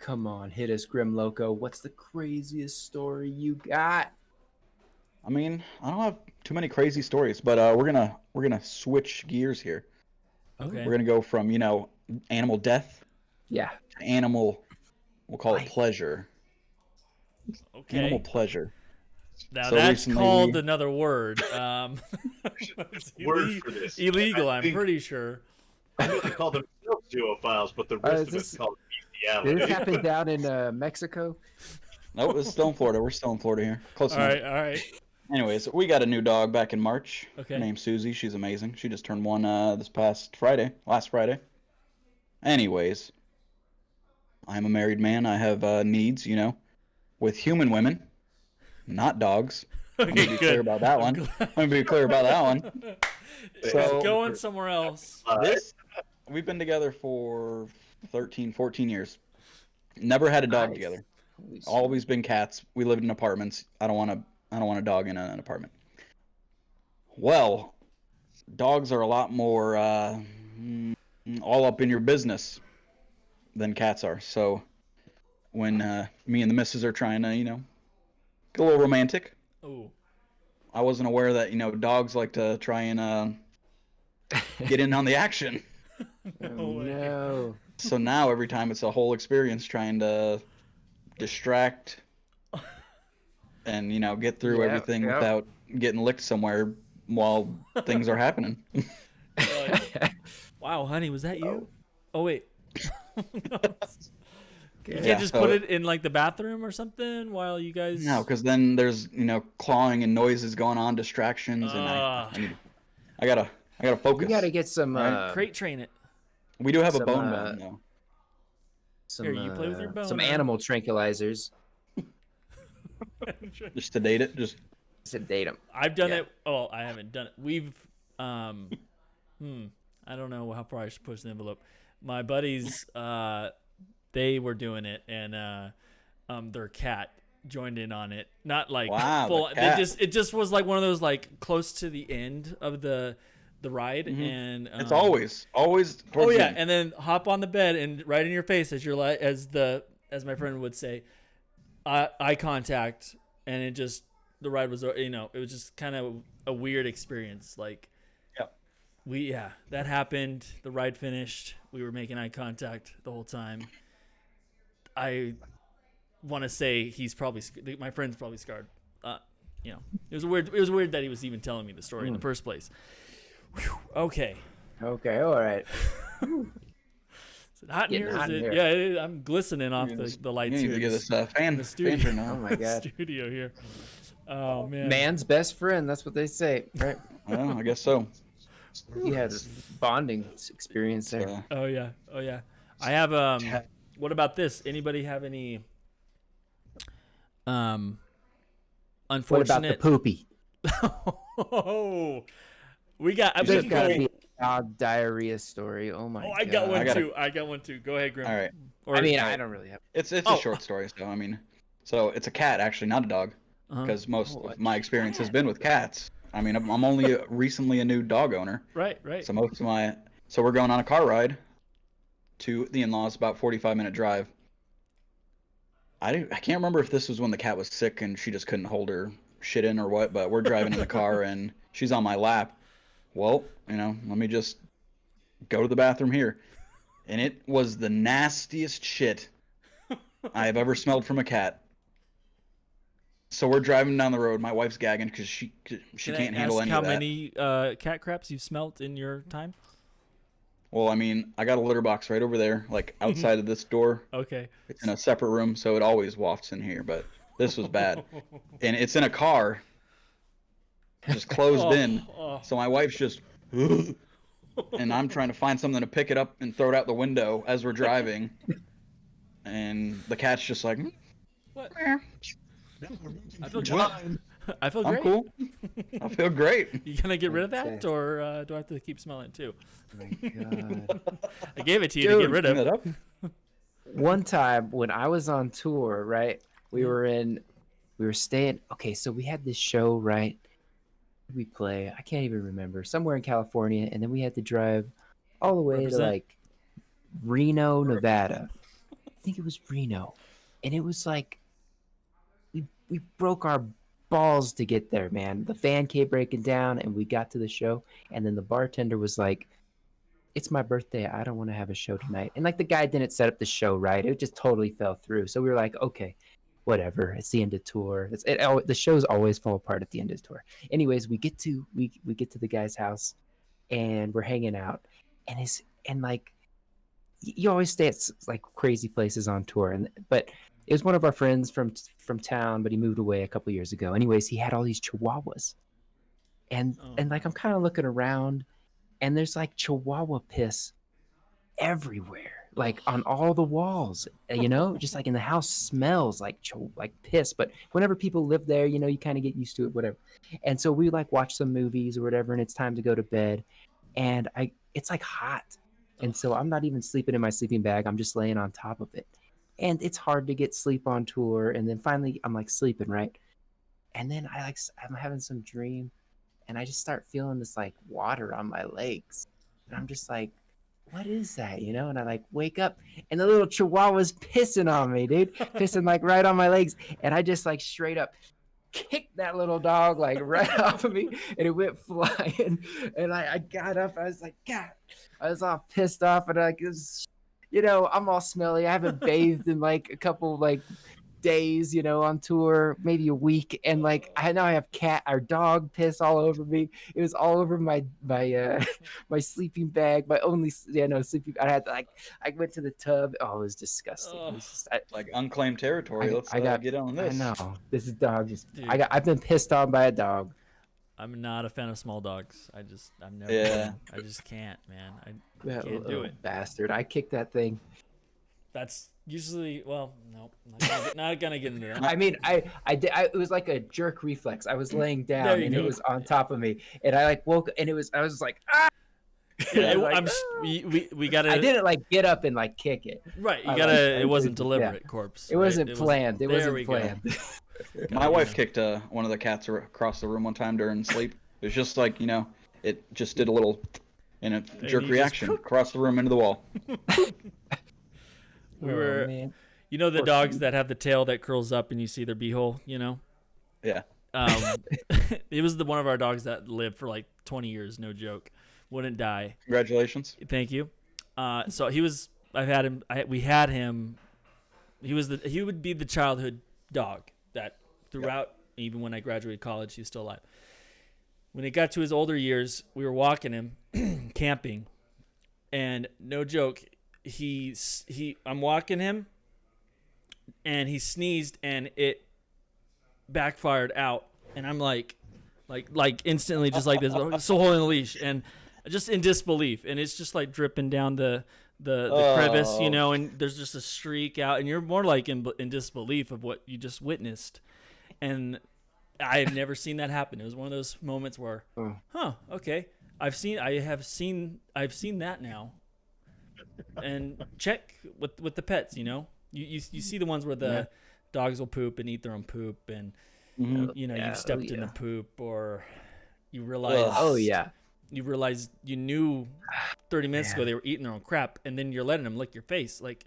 Come on, hit us, GrimmLoco. What's the craziest story you got? I mean, I don't have too many crazy stories, but we're gonna switch gears here. Okay. We're gonna go from animal death Yeah. to animal, we'll call it Life. pleasure. Okay. Animal pleasure. Now So that's recently called we- another word. It's Word for this. illegal, I I'm think- pretty sure. I know they call themselves zoophiles, but the rest is of us this- call it Did this bestiality. happen down in Mexico? Nope, it's still in Florida. We're still in Florida here. Close All enough. right, all right. Anyways, we got a new dog back in March. Okay. Her name's Susie. She's amazing. She just turned one this past Friday, last Friday. Anyways, I'm a married man. I have needs, with human women, not dogs. I'm Okay, gonna be clear good. about that one. I'm gonna be clear about that one. So Going somewhere else. we've been together for 13, 14 years. Never had a dog Nice. together. Holy Always been cats. We lived in apartments. I don't want a dog in an apartment. Well, dogs are a lot more all up in your business than cats are. So when me and the missus are trying to, get a little romantic, Ooh. I wasn't aware that, dogs like to try and get in on the action. Oh, no. So now every time it's a whole experience trying to distract and, get through Yeah, everything yeah. without getting licked somewhere while things are happening. Wow, honey, was that you? Oh wait. You Okay. can't just so put it in like the bathroom or something while you guys. No, because then there's clawing and noises going on, distractions, and I gotta focus. We gotta get some crate train it. We do have a some, bone bone though. some Here, you play with your some boner. animal tranquilizers. Just to date it, just Sedate them. I've done Yeah. it. Oh, I haven't done it. We've, I don't know how far I should push the envelope. My buddies, they were doing it, and their cat joined in on it. Not like Wow, full. the cat. It just was like one of those like close to the end of the ride, and it's always towards Oh the yeah, end. and then hop on the bed and right in your face as as my friend would say, eye contact, and the ride was it was just kind of a weird experience. Like, Yep. That happened. The ride finished. We were making eye contact the whole time. I want to say my friend's probably scarred. It was weird that he was even telling me the story in the first place. Whew, okay. Okay, all right. Is it hot in Getting here? hot in here. Yeah, I'm glistening off the lights You need here. to get this in fan the studio. turned Oh on. my god. studio here. Oh man. Man's best friend, that's what they say, right? Well, I guess so. You had a bonding experience there. Oh yeah. I have what about this? Anybody have any What unfortunate about the poopy? Oh, we got we There's can gotta go. be a dog diarrhea story. Oh my god. I got one I gotta- too. I got one too. Go ahead, Grim. All right. Or, I mean, I don't really have. It's Oh. a short story, so it's a cat actually, not a dog, Uh-huh. because most of my experience has been with cats. I mean, I'm only recently a new dog owner, right. so we're going on a car ride to the in-laws, about 45-minute drive. I can't remember if this was when the cat was sick and she just couldn't hold her shit in or what, but we're driving in the car and she's on my lap. Well, let me just go to the bathroom here. And it was the nastiest shit I have ever smelled from a cat. So we're driving down the road. My wife's gagging because she Can can't I handle ask any how of that. many cat craps you've smelt in your time? Well, I mean, I got a litter box right over there, like outside of this door. Okay. It's in a separate room, so it always wafts in here. But this was bad, and it's in a car, just closed in. So my wife's just, and I'm trying to find something to pick it up and throw it out the window as we're driving, and the cat's just like, What? "Eh, I feel great. Well, I feel I'm great. cool. I feel great." You gonna get rid of that, Okay. or do I have to keep smelling it too? Oh my god. I gave it to you to get Dude, rid Clean of. that up. One time when I was on tour, right? We Mm-hmm. were staying. Okay, so we had this show, right? We play. I can't even remember. Somewhere in California, and then we had to drive all the way Represent. to like Reno, Nevada, think it was Reno, and it was like we broke our balls to get there, man. The fan came breaking down, and we got to the show, and then the bartender was like, "It's my birthday. I don't want to have a show tonight." And like the guy didn't set up the show right. It just totally fell through. So we were like, okay, whatever. It's the end of tour. The shows always fall apart at the end of the tour. Anyways, we get to the guy's house, and we're hanging out, and like you always stay at like crazy places on tour, but it was one of our friends from town, but he moved away a couple years ago. Anyways, he had all these chihuahuas, and like I'm kind of looking around, and there's like chihuahua piss everywhere, like on all the walls, just like in the house smells like piss. But whenever people live there, you kind of get used to it, whatever. And so we like watch some movies or whatever, and it's time to go to bed, and it's like hot, and so I'm not even sleeping in my sleeping bag. I'm just laying on top of it, and it's hard to get sleep on tour. And then finally I'm like sleeping, right? And then I'm having some dream, and I just start feeling this like water on my legs, and I'm just like, what is that? And I like wake up, and the little chihuahua's pissing on me, dude, pissing like right on my legs. And I just like straight up kicked that little dog like right off of me, and it went flying. And I got up. I was like, God, I was all pissed off, and like, it was, I'm all smelly. I haven't bathed in like a couple like days, on tour, maybe a week, and like I have cat or dog piss all over me. It was all over my my sleeping bag, my only sleeping. I had to I went to the tub. Oh, it was disgusting. It was just, like unclaimed territory. Let's get on this. I know this is dog. Dude. I've been pissed on by a dog. I'm not a fan of small dogs. I'm never. Yeah. I just can't, man. I can't do it. Bastard! I kicked that thing. That's usually no, not gonna get into that. I mean, I did. It was like a jerk reflex. I was laying down, and it was on top of me, and I like woke, and I was like, ah. Yeah, we gotta. I didn't like get up and like kick it. Right, you gotta. It wasn't deliberate, Corpse. It wasn't planned. It wasn't planned. My wife kicked one of the cats across the room one time during sleep. It was just like it just did a little, jerk reaction across the room into the wall. We were, the dogs that have the tail that curls up and you see their beehole, Yeah. It was one of our dogs that lived for like 20 years, no joke, wouldn't die. Congratulations. Thank you. So we had him. He would be the childhood dog that throughout, even when I graduated college, he was still alive. When it got to his older years, we were walking him camping, and no joke, I'm walking him, and he sneezed, and it backfired out, and I'm like instantly just like this, so holding the leash and just in disbelief, and it's just like dripping down the crevice, and there's just a streak out, and you're more like in disbelief of what you just witnessed. And I have never seen that happen. It was one of those moments where, okay, I've seen that now. And check with the pets, you see the ones where the dogs will poop and eat their own poop, and you've stepped in the poop, or you realize you knew 30 minutes ago they were eating their own crap, and then you're letting them lick your face. Like,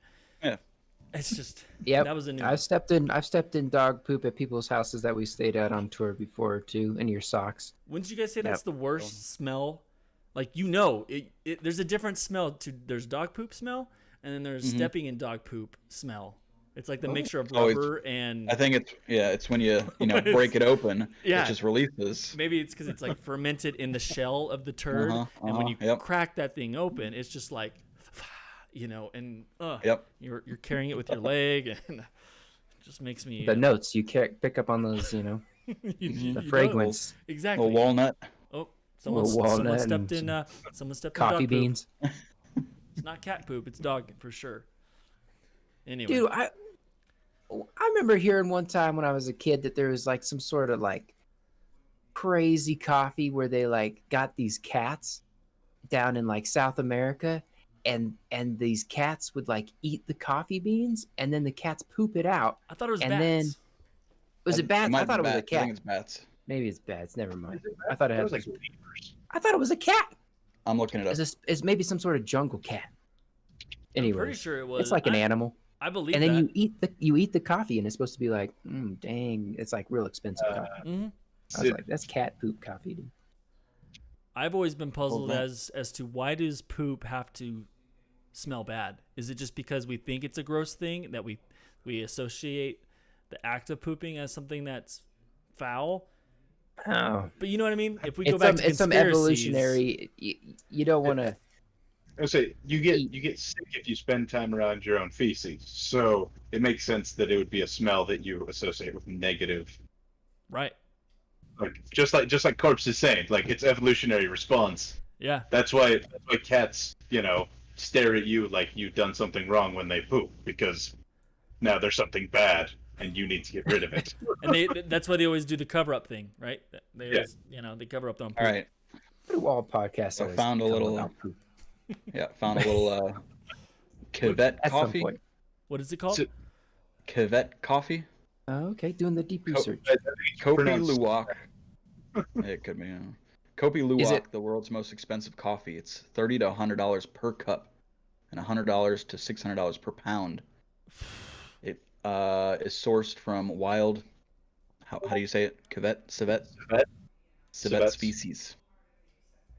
it's just that was a new. I've stepped in dog poop at people's houses that we stayed at on tour before too, in your socks. Wouldn't you guys say that's the worst smell? Like, there's a different smell to there's dog poop smell, and then there's stepping in dog poop smell. It's like the mixture of rubber and. I think it's when you break it open, it just releases. Maybe it's because it's like fermented in the shell of the turd, and when you crack that thing open, it's just like, and you're carrying it with your leg, and it just makes me. The notes you pick up on those, the fragrance. Exactly. A walnut. Oh. Someone stepped in coffee beans. It's not cat poop, it's dog for sure. Anyway. Dude, I remember hearing one time when I was a kid that there was like some sort of like crazy coffee where they like got these cats down in like South America, and these cats would like eat the coffee beans, and then the cats poop it out. I thought it was bats. Then was it bats? I thought it was a cat. I think it's bats. Maybe it's bats. Never mind. I thought it was like. I thought it was a cat. I'm looking it up. It's maybe some sort of jungle cat. Anyway, I'm pretty sure it was. It's like an animal. I believe And then that. you eat the coffee, and it's supposed to be like, dang, it's like real expensive coffee. Hmm. I was like, that's cat poop coffee, dude. I've always been puzzled that. as to why does poop have to smell bad? Is it just because we think it's a gross thing that we associate the act of pooping as something that's foul? Oh, But you know what I mean? If we go back to it's some conspiracies, evolutionary. You don't want to. I say you get sick if you spend time around your own feces. So it makes sense that it would be a smell that you associate with negative. right? Like just like Corpse is saying, like it's evolutionary response. Yeah. That's why cats, stare at you like you've done something wrong when they poop, because now there's something bad and you need to get rid of it. And that's why they always do the cover up thing, right? They always, they cover up their own poop. All right. What do all podcasts I always found a become little- about poop? Yeah, found a little Cavette At some coffee. point. What is it called? So- Cavette coffee. Oh, okay, doing the deep research. Kopi Pronounced- Luwak. It could be. Kopi Is Luwak, it- the world's most expensive coffee. It's $30 to $100 per cup, and $100 to $600 per pound. It is sourced from wild. How do you say it? Civet Civet. species.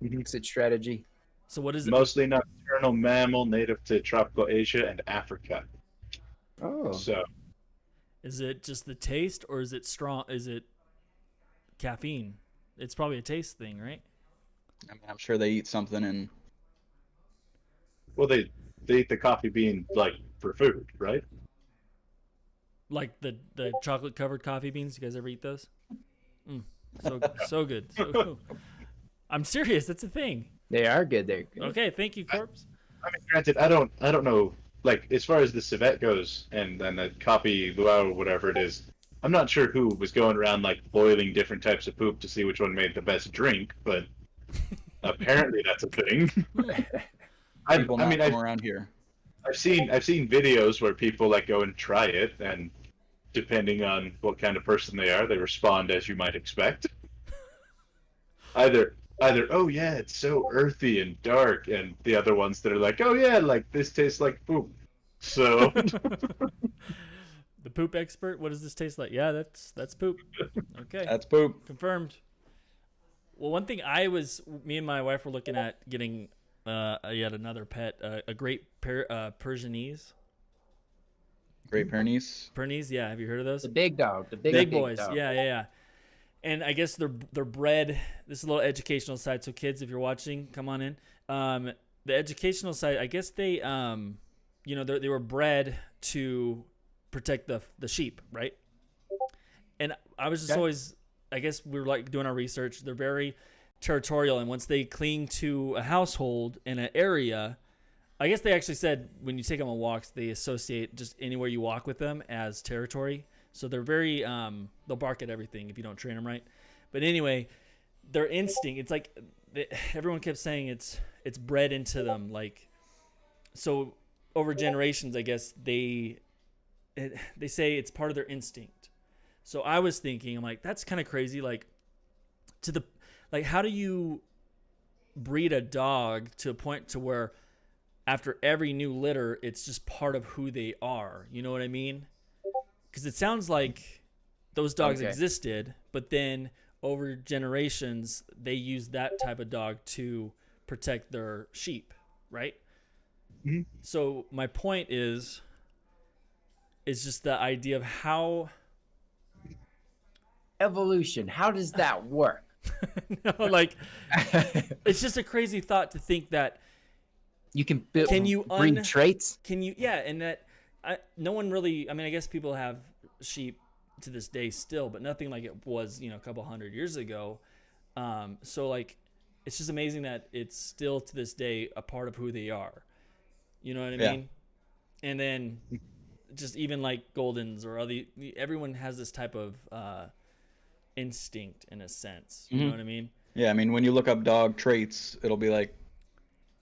Exit strategy. So what is it? Mostly nocturnal mammal native to tropical Asia and Africa. Oh, So Is it just the taste, or is it strong? Is it caffeine? It's probably a taste thing, right? I mean, I'm sure they eat something and well they eat the coffee bean like for food, right? Like the chocolate covered coffee beans. You guys ever eat those? So good. So, I'm serious. That's a thing. they are good. They're good. Okay, thank you, Corpse. I mean, granted, I don't know. Like as far as the civet goes, and then the coffee luau or whatever it is, I'm not sure who was going around like boiling different types of poop to see which one made the best drink, but apparently that's a thing. people not from around here. I've seen videos where people like go and try it, and depending on what kind of person they are, they respond as you might expect. Either oh yeah, it's so earthy and dark, and the other ones that are like, oh yeah, like this tastes like poop. So The poop expert. What does this taste like? Yeah, that's poop. Okay, That's poop. confirmed. Well, one thing me and my wife were looking at getting yet another pet, a great Persianese. Great Pyrenees. Pyrenees, yeah. Have you heard of those? The big dog. The Big boys, dog. yeah. And I guess they're bred. This is a little educational side, so kids, if you're watching, come on in. The educational side, I guess they they were bred to protect the sheep, right? And I was just always, I guess we were like doing our research. They're very territorial, and once they cling to a household in an area, I guess they actually said when you take them on walks, they associate just anywhere you walk with them as territory. So they're very, they'll bark at everything if you don't train them right. But anyway, their instinct, it's like everyone kept saying it's bred into them. Like, so over generations, I guess they say it's part of their instinct. So I was thinking, I'm like, that's kind of crazy. Like, how do you breed a dog to a point to where after every new litter, it's just part of who they are? You know what I mean? Because it sounds like those dogs existed, but then over generations, they used that type of dog to protect their sheep, right? Mm-hmm. So my point is just the idea of how Evolution. How does that work? no, like it's just a crazy thought to think that You can breed traits. can you and that no one really, I mean, I guess people have sheep to this day still, but nothing like it was, a couple hundred years ago. So like, it's just amazing that it's still to this day a part of who they are. You know what I mean? And then just even like Goldens or everyone has this type of instinct in a sense. You know what I mean? Yeah, I mean, when you look up dog traits, it'll be like,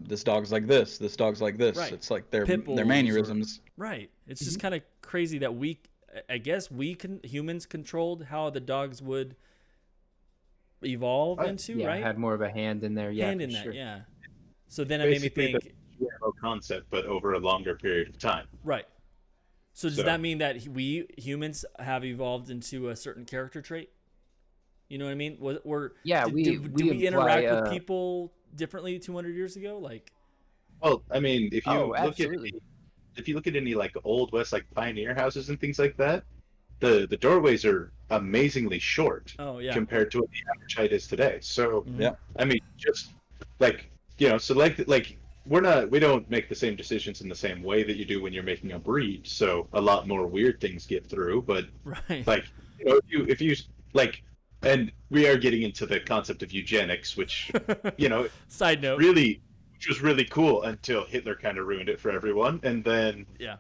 this dog's like this dog's like this. Right. It's like their Pit bulls mannerisms. Right. It's just kind of crazy that I guess humans controlled how the dogs would evolve into, Yeah, right? had more of a hand in there. Yeah, Hand for in that, sure. yeah. So then it made me basically think, the GMO concept, but over a longer period of time. right. So does that mean that we humans have evolved into a certain character trait? You know what I mean? Do we interact with people differently 200 years ago? Like, Well, I mean, absolutely. if you look at any like old west like pioneer houses and things like that, the doorways are amazingly short oh yeah, compared to what the average height is today. So Yeah. I mean, just like so like we don't make the same decisions in the same way that you do when you're making a breed. So a lot more weird things get through. But right. like if you like, and we are getting into the concept of eugenics, which Side note. really, which was really cool until Hitler kind of ruined it for everyone, and then Yeah.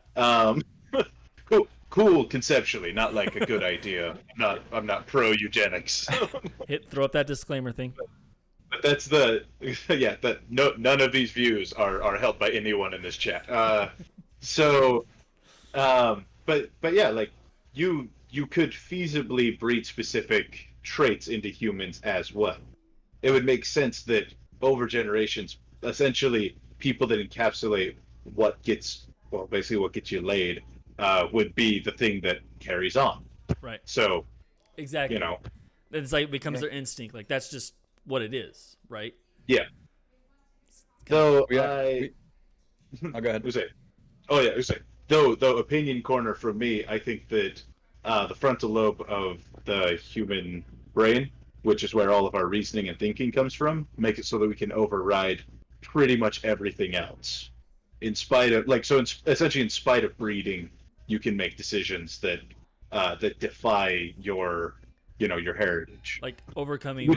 Cool conceptually, not like a good idea. I'm not pro eugenics. Throw up that disclaimer thing. But that's none of these views are held by anyone in this chat. But yeah, like you could feasibly breed specific traits into humans as well. It would make sense that over generations, essentially people that encapsulate basically what gets you laid, would be the thing that carries on. Right. So exactly. It's like becomes their instinct. Like that's just what it is, right? Yeah. I'll Though go ahead. Though opinion corner from me, I think that the frontal lobe of the human brain, which is where all of our reasoning and thinking comes from, make it so that we can override pretty much everything else. Essentially in spite of breeding, you can make decisions that defy your heritage. Like overcoming.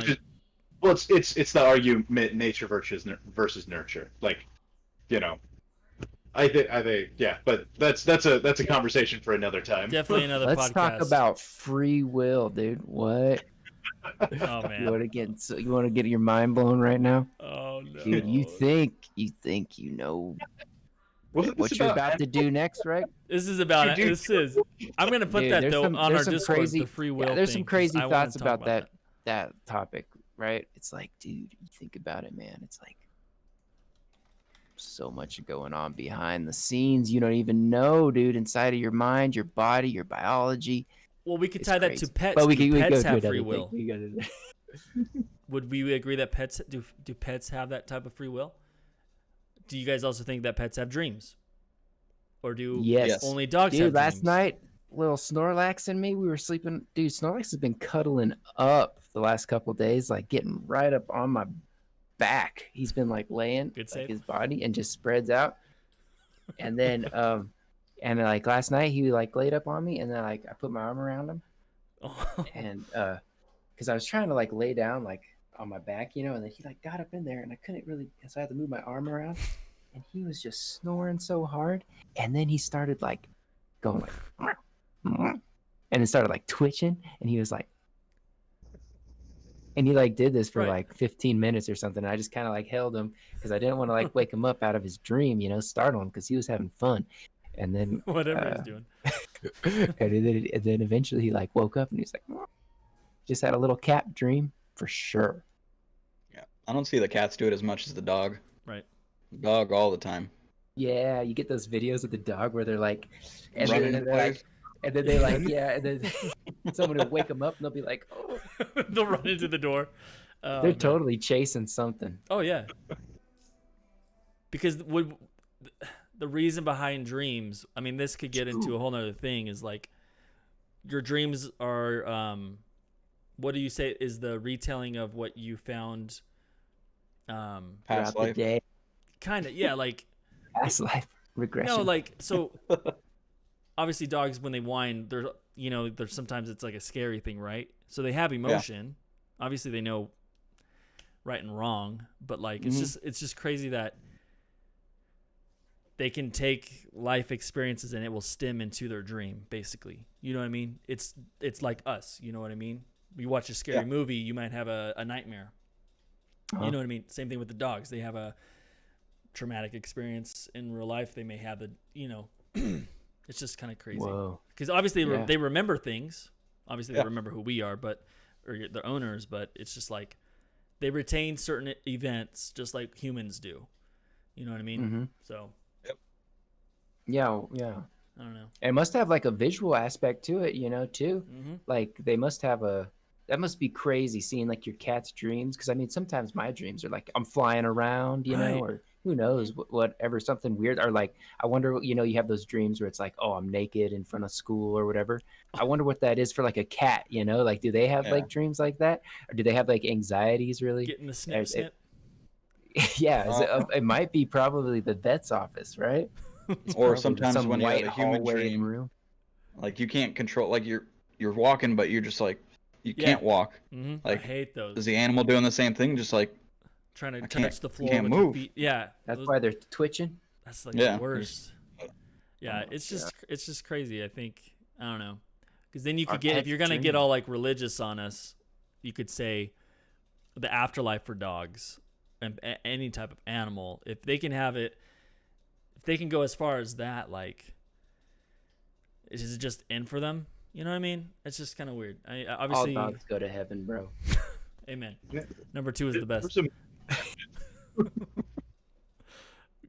It's the argument nature versus nurture. Like, I think yeah, but that's a conversation for another time. Definitely another Let's podcast. talk about free will, dude. What? Oh man. You want to get your mind blown right now? Oh no. Dude, you think you know what you're about to do next, right? This is about it. I'm gonna put that though on our Discord. The free will. There's thing, some crazy 'cause I thoughts wanna talk about that topic, right? It's like, dude, you think about it, man. It's like so much going on behind the scenes. You don't even know, dude. Inside of your mind, your body, your biology. Well, we could tie that to pets. But Pets go have to free will. Would we agree that pets do pets have that type of free will? Do you guys also think that pets have dreams? Or do only dogs have dreams? Dude, last night, little Snorlax and me, we were sleeping. Dude, Snorlax has been cuddling up the last couple of days, like getting right up on my back. He's been like laying his body and just spreads out. And then and like last night he like laid up on me, and then like I put my arm around him. And because I was trying to like lay down like on my back, and then he like got up in there and I couldn't really, so I had to move my arm around, and he was just snoring so hard, and then he started like going like and it started like twitching, and he was like, and he like did this for like 15 minutes or something. I just kind of like held him because I didn't want to like wake him up out of his dream, startle him because he was having fun. And then whatever he's doing. and then eventually he like woke up and he's like, just had a little cat dream for sure. Yeah, I don't see the cats do it as much as the dog. Right. Dog all the time. Yeah, you get those videos of the dog where they're like, and running then they're like, and then they like, and then someone will wake them up and they'll be like, oh, they'll run into the door. They're totally chasing something. Oh yeah. Because the reason behind dreams, I mean, this could get into a whole nother thing, is like your dreams are, what do you say is the retelling of what you found past life? Kind of, yeah, like past life regression. No, like, so obviously dogs, when they whine, there's sometimes it's like a scary thing, right? So they have emotion. Yeah. Obviously they know right and wrong, but like it's just crazy that they can take life experiences and it will stem into their dream, basically. You know what I mean? It's like us, you know what I mean? You watch a scary movie, you might have a nightmare. You know what I mean? Same thing with the dogs. They have a traumatic experience in real life. They may have it's just kind of crazy. Because obviously they remember things. Obviously they remember who we are, or their owners, but it's just like they retain certain events just like humans do. You know what I mean? So. Yeah. I don't know. And it must have like a visual aspect to it, too. Mm-hmm. Like they must have that must be crazy seeing like your cat's dreams. Cause I mean, sometimes my dreams are like I'm flying around, Right. or who knows, whatever, something weird. Or like, I wonder, you have those dreams where it's like, oh, I'm naked in front of school or whatever. I wonder what that is for like a cat, like, do they have Yeah. like dreams like that? Or do they have like anxieties really? Getting the snip snip. Yeah, it might be probably the vet's office, right? It's Or probably sometimes some when you have white a human hallway dream, room. like you can't control, like you're walking, but you're just like you Yeah. can't walk. Mm-hmm. Like, I hate those. is the animal doing the same thing? Just like Trying to I can't- touch the you floor can't with move. your feet. Yeah. That's those- why they're twitching. That's like Yeah. the worst. Yeah, Oh, it's just crazy. I think I don't know, because then you Our could get if pets you're gonna dream. get all like religious on us, you could say the afterlife for dogs and any type of animal. If they can have it, if they can go as far as that, like, is it just in for them? You know what I mean? It's just kind of weird. I All obviously, dogs go to heaven, bro. amen. Yeah. Number 2 is the best. There's some-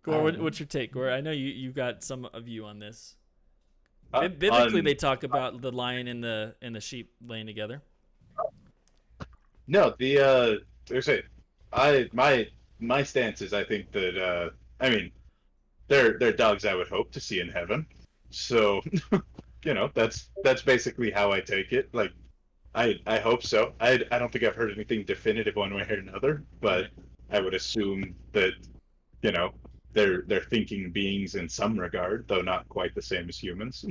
Gore, what's your take, Gore? I know you got some of you on this. uh, Biblically, on- they talk about the lion and the sheep laying together. No, there's my stance is I think that I mean they're dogs I would hope to see in heaven. So that's basically how I take it. Like I hope so. I don't think I've heard anything definitive one way or another, but Right. I would assume that they're thinking beings in some regard, though not quite the same as humans.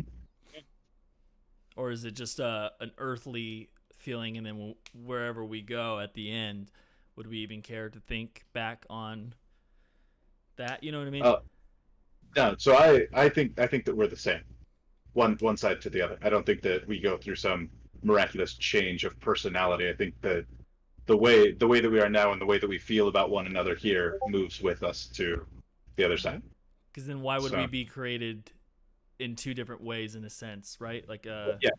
Or is it just an earthly feeling, and then wherever we go at the end, would we even care to think back on that? You know what I mean? No, so I think that we're the same. One side to the other. I don't think that we go through some miraculous change of personality. I think that the way that we are now and the way that we feel about one another here moves with us to the other side. Because then why would So- we be created in two different ways, in a sense, right? Like, Yeah.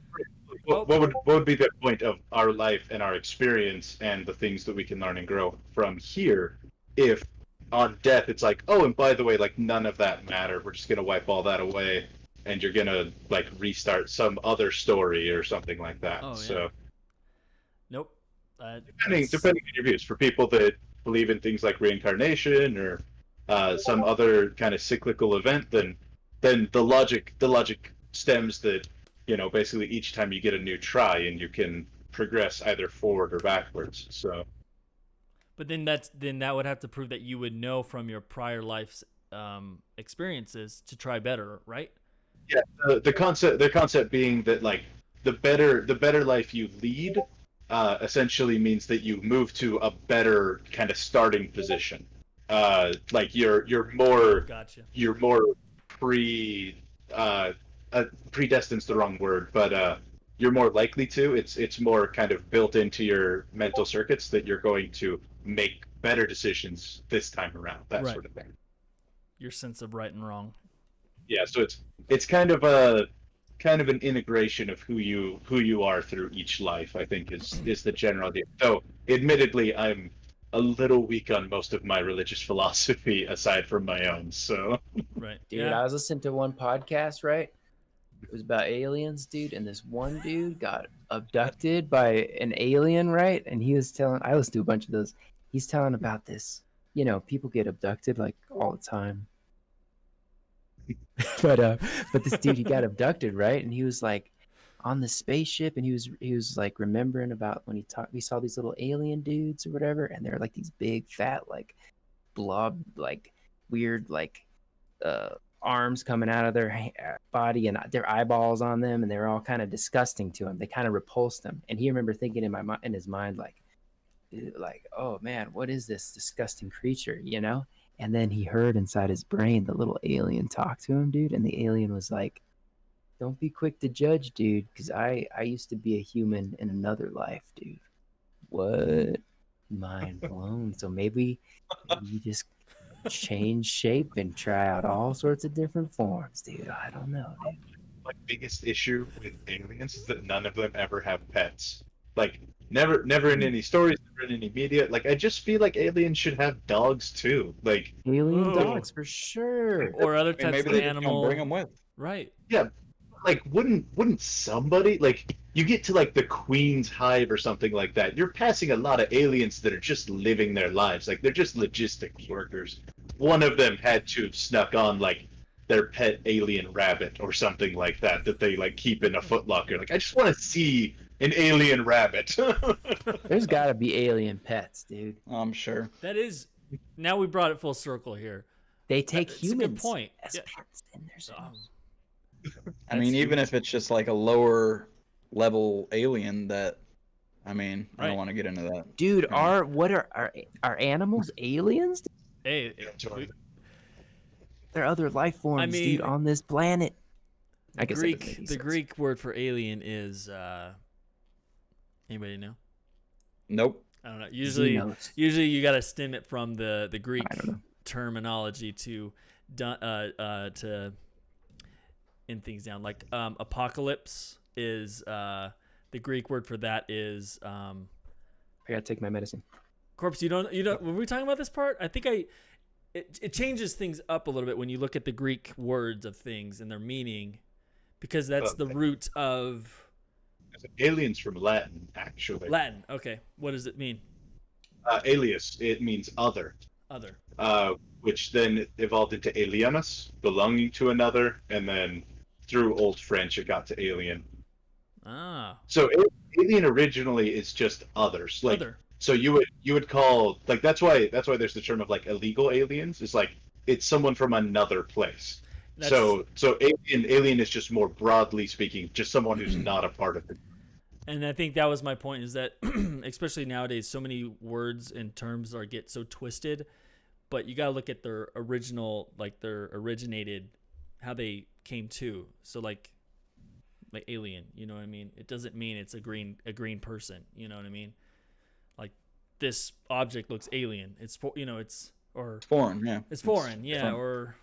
What would be the point of our life and our experience and the things that we can learn and grow from here if on death it's like, oh, and by the way, like none of that mattered. We're just gonna wipe all that away, and you're gonna like restart some other story or something like that. Oh, yeah. So nope. depending on your views, for people that believe in things like reincarnation or some other kind of cyclical event, then the logic stems that basically each time you get a new try and you can progress either forward or backwards. So But then that would have to prove that you would know from your prior life's experiences to try better, right? yeah, the concept being that like the better life you lead essentially means that you move to a better kind of starting position. Like you're more Gotcha. predestined's the wrong word, but you're more likely to. It's more kind of built into your mental circuits that you're going to make better decisions this time around. That Right. sort of thing. Your sense of right and wrong. Yeah, so it's kind of an integration of who you are through each life. I think is the general idea. Though, admittedly, I'm a little weak on most of my religious philosophy aside from my own. So Right. Dude, yeah. I was listening to one podcast, right? It was about aliens, dude, and this one dude got abducted by an alien, right? And he was telling, I listened to a bunch of those. He's telling about this. People get abducted like all the time. but this dude, he got abducted, right? And he was like on the spaceship, and he was like remembering about when he saw these little alien dudes or whatever, and they're like these big fat like blob like weird like arms coming out of their body and their eyeballs on them, and they were all kind of disgusting to him. They kind of repulsed him, and he remember thinking in his mind like, oh man, what is this disgusting creature, And then he heard inside his brain the little alien talk to him, dude, and the alien was like, don't be quick to judge, dude, because I used to be a human in another life, dude. What? Mind blown. So maybe you just change shape and try out all sorts of different forms, dude. I don't know, dude. my biggest issue with aliens is that none of them ever have pets. Like never in any stories, never in any media. Like I just feel like aliens should have dogs too. Like Alien Ooh. dogs for sure. Or other I mean, types maybe of they just don't animal. bring them with. Right. Yeah, like wouldn't somebody like you get to like the Queen's Hive or something like that? You're passing a lot of aliens that are just living their lives, like they're just logistics workers. One of them had to have snuck on like their pet alien rabbit or something like that that they like keep in a footlocker. Like I just want to see an alien rabbit. There's got to be alien pets, dude. I'm sure. That is. Now we brought it full circle here. They take It's a humans good point. as Yeah. pets in their zoos. I mean, even if it's just like a lower level alien that, I mean, I Right. don't want to get into that. Dude, Yeah. are animals aliens? Hey, There are other life forms, mean, dude, on this planet. I guess that doesn't make Greek. any The sense. Greek word for alien is. Anybody know? Nope. I don't know. Usually Xenos. you got to stem it from the Greek I don't know. terminology to end things down. Like apocalypse is the Greek word for that is I gotta take my medicine. corpse. You don't. Were we talking about this part? I think it changes things up a little bit when you look at the Greek words of things and their meaning, because that's the root of Aliens from Latin, actually. Latin. Okay, what does it mean? Alias, it means other. Other. Which then evolved into alienus, belonging to another, and then through Old French it got to alien. Ah. So alien originally is just others. Like Other. so you would call like that's why there's the term of like illegal aliens. Is like it's someone from another place. So alien is just more broadly speaking, just someone who's not a part of it. And I think that was my point, is that especially nowadays, so many words and terms get so twisted, but you got to look at their original, like their originated, how they came to. So like alien, you know what I mean? It doesn't mean it's a green person, you know what I mean? Like this object looks alien. It's it's Foreign, yeah. It's foreign, yeah, foreign. or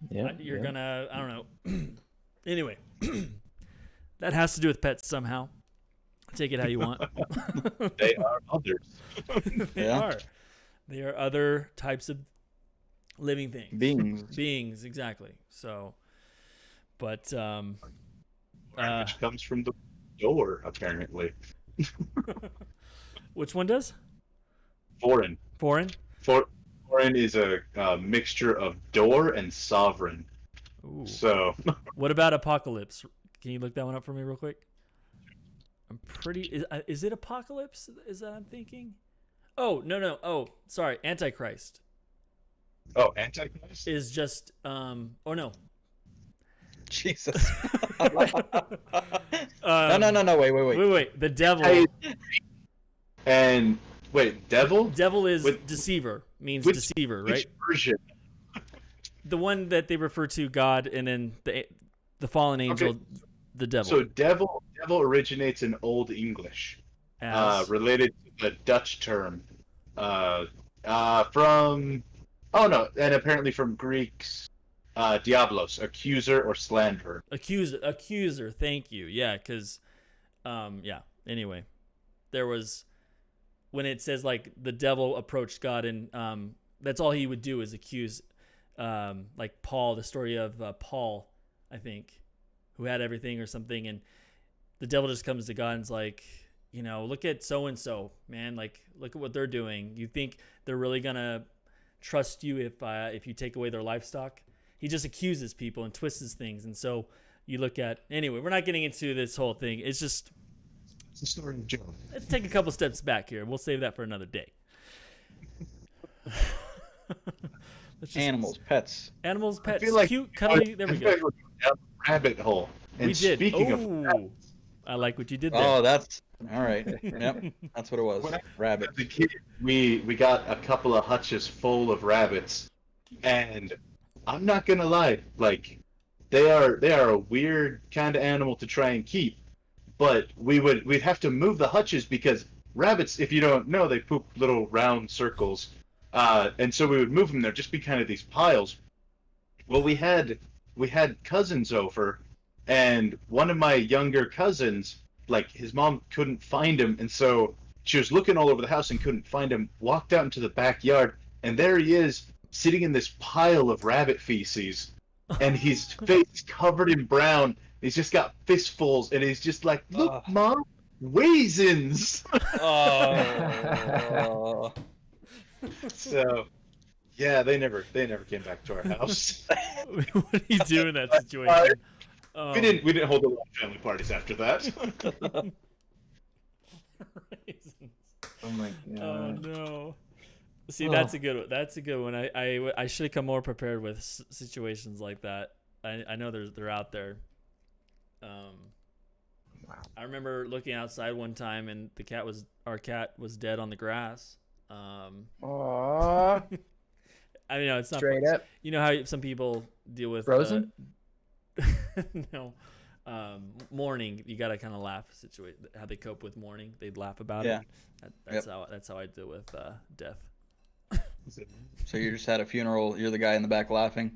Yeah, you're gonna, I don't know. Anyway. That has to do with pets somehow. Take it how you want. They are others. They Yeah. are. They are other types of living things. Beings. Beings, exactly. So, but Which comes from the door, apparently. which one does? Foreign. Foreign? Foreign is a mixture of door and sovereign. Ooh. So What about apocalypse? Can you look that one up for me real quick? I'm pretty. Is it apocalypse? Is that I'm thinking? Oh no. Oh, sorry. Antichrist Antichrist? is just. Oh no. Jesus. No. Wait. Wait. The devil. And wait, devil? Devil is With- deceiver. Means which- deceiver, right? Which version? The one that they refer to God, and then the fallen angel, Okay. the devil. So devil originates in Old English, As- related to the Dutch term, from and apparently from Greek's diablos, accuser or slanderer. accuser. Thank you. Yeah, because, Anyway, there was when it says like the devil approached God, and that's all he would do is accuse, like Paul, the story of Paul, I think, who had everything or something, and the devil just comes to God and's like, look at so and so, man. Like, look at what they're doing. You think they're really gonna trust you if you take away their livestock? He just accuses people and twists things, and so you look at anyway. We're not getting into this whole thing. It's just It's the story of Job. let's take a couple steps back here. We'll save that for another day. Let's just- Animals, pets. animals, pets, I feel like cute, cuddly. There we I feel like go. we're going down the rabbit hole. And We did. speaking of Oh, I like what you did there. Oh, that's all right. Yep, that's what it was. Rabbit. as a kid, we got a couple of hutches full of rabbits, and I'm not gonna lie, like they are a weird kind of animal to try and keep, but we'd have to move the hutches because rabbits, if you don't know, they poop little round circles, and so we would move them. There'd just be kind of these piles. Well, we had cousins over, and one of my younger cousins, like his mom couldn't find him, and so she was looking all over the house and couldn't find him. Walked out into the backyard, and there he is, sitting in this pile of rabbit feces. and his face is covered in brown. He's just got fistfuls, and he's just like, "Look, Mom, raisins." Oh. So, yeah, they never came back to our house. What do you do in that situation? We didn't hold a lot of family parties after that. Raisins. Oh my god. Oh no. See, that's a good one. That's a good one. I should have come more prepared with situations like that. I know they're out there. Wow. I remember looking outside one time and our cat was dead on the grass. Aww. I mean, no, it's not Straight up. You know how some people deal with Frozen? No. Mourning, you gotta kind of laugh. How they cope with mourning, they'd laugh about it. That's how I deal with death. So you just had a funeral. You're the guy in the back laughing.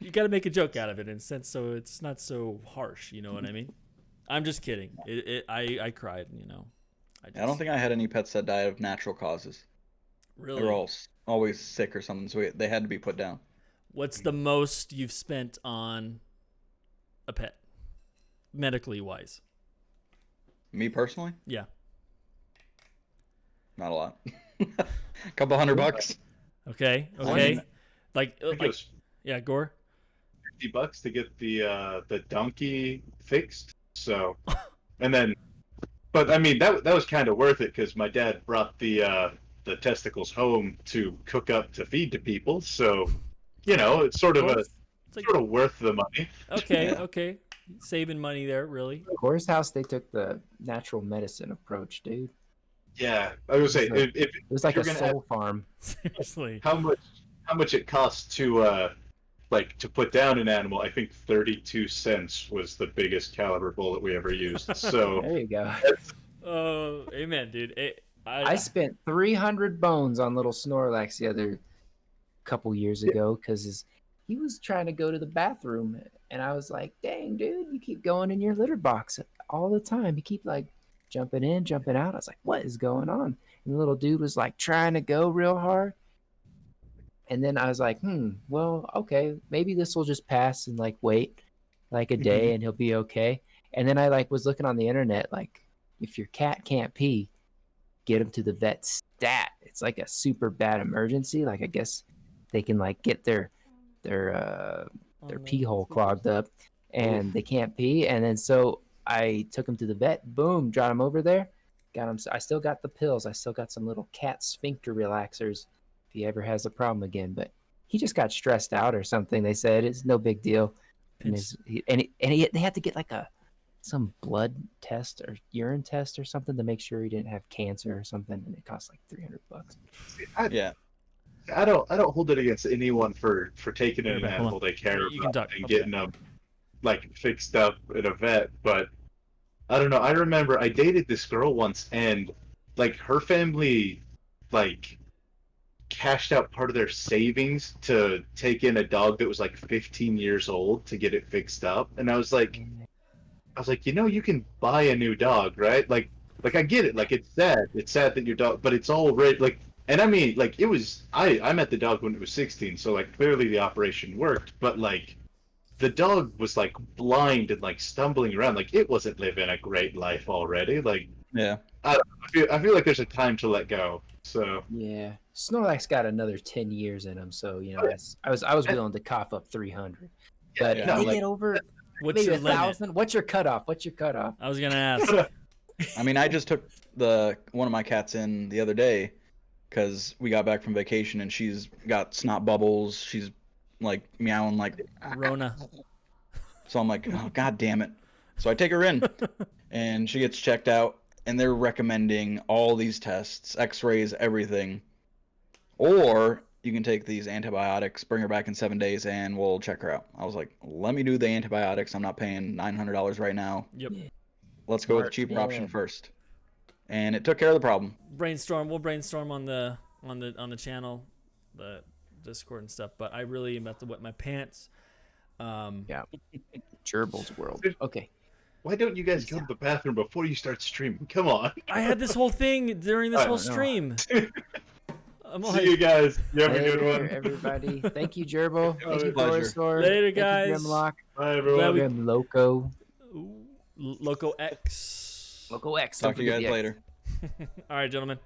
You got to make a joke out of it in a sense, so it's not so harsh. You know what I mean? I'm just kidding. I cried. You know. I don't think I had any pets that died of natural causes. Really? They were all always sick or something, so they had to be put down. What's the most you've spent on a pet, medically wise? Me personally? Yeah. Not a lot. A couple $100. Okay. I mean, yeah, Gore. $50 to get the donkey fixed. So, and then, but I mean that was kind of worth it because my dad brought the testicles home to cook up to feed to people. So, you know, it's sort of worth the money. Okay, okay, saving money there, really. Core's house, they took the natural medicine approach, dude. Yeah, I would say It was like a soul farm. Seriously. How much it costs to put down an animal? I think 32 cents was the biggest caliber bullet we ever used. So there you go. Oh, amen, dude. I spent 300 bones on little Snorlax the other couple years ago because he was trying to go to the bathroom, and I was like, "Dang, dude, you keep going in your litter box all the time. You keep like jumping in, jumping out." I was like, "What is going on?" And the little dude was like trying to go real hard. And then I was like, well, okay, maybe this will just pass and like wait like a day and he'll be okay. And then I like was looking on the internet, like if your cat can't pee, get him to the vet stat. It's like a super bad emergency. Like I guess they can like get their pee hole clogged up and they can't pee. And then so I took him to the vet, boom, brought him over there, got him. I still got the pills. I still got some little cat sphincter relaxers if he ever has a problem again, but he just got stressed out or something. They said it's no big deal. And they had to get like some blood test or urine test or something to make sure he didn't have cancer or something, and it cost like $300. Yeah. I don't hold it against anyone for taking in an animal they care about and getting them like fixed up at a vet, but I don't know. I remember I dated this girl once, and like her family like cashed out part of their savings to take in a dog that was like 15 years old to get it fixed up. And I was like, you know, you can buy a new dog, right? Like I get it. Like it's sad that your dog, but it's all right. Like, and I mean, like it was, I met the dog when it was 16. So like clearly the operation worked, but like the dog was like blind and like stumbling around. Like it wasn't living a great life already. Like, yeah, I feel like there's a time to let go. So yeah, Snorlax got another 10 years in him, so you know I was willing to cough up 300. But if they get over maybe 1,000, what's your cutoff? I was gonna ask. I mean, I just took one of my cats in the other day because we got back from vacation and she's got snot bubbles. She's like meowing like Rona. So I'm like, oh god damn it. So I take her in and she gets checked out. And they're recommending all these tests, x-rays, everything. Or you can take these antibiotics, bring her back in 7 days, and we'll check her out. I was like, let me do the antibiotics. I'm not paying $900 right now. Yep. Let's go with the cheaper option first. And it took care of the problem. We'll brainstorm on the channel, the Discord and stuff. But I really am about to wet my pants. Yeah. Gerbil's world. Okay. Why don't you guys go to the bathroom before you start streaming? Come on. I had this whole thing during this whole stream. I'm See you guys. You have a Later, good one. everybody. Thank you, Gerbil. Thank you, Pleasure. GORISOR. Later, Thank you, guys. GrimmLocoX. Bye, everyone. GrimmLoco. Loco X. Loco X. Talk to you guys later. All right, gentlemen.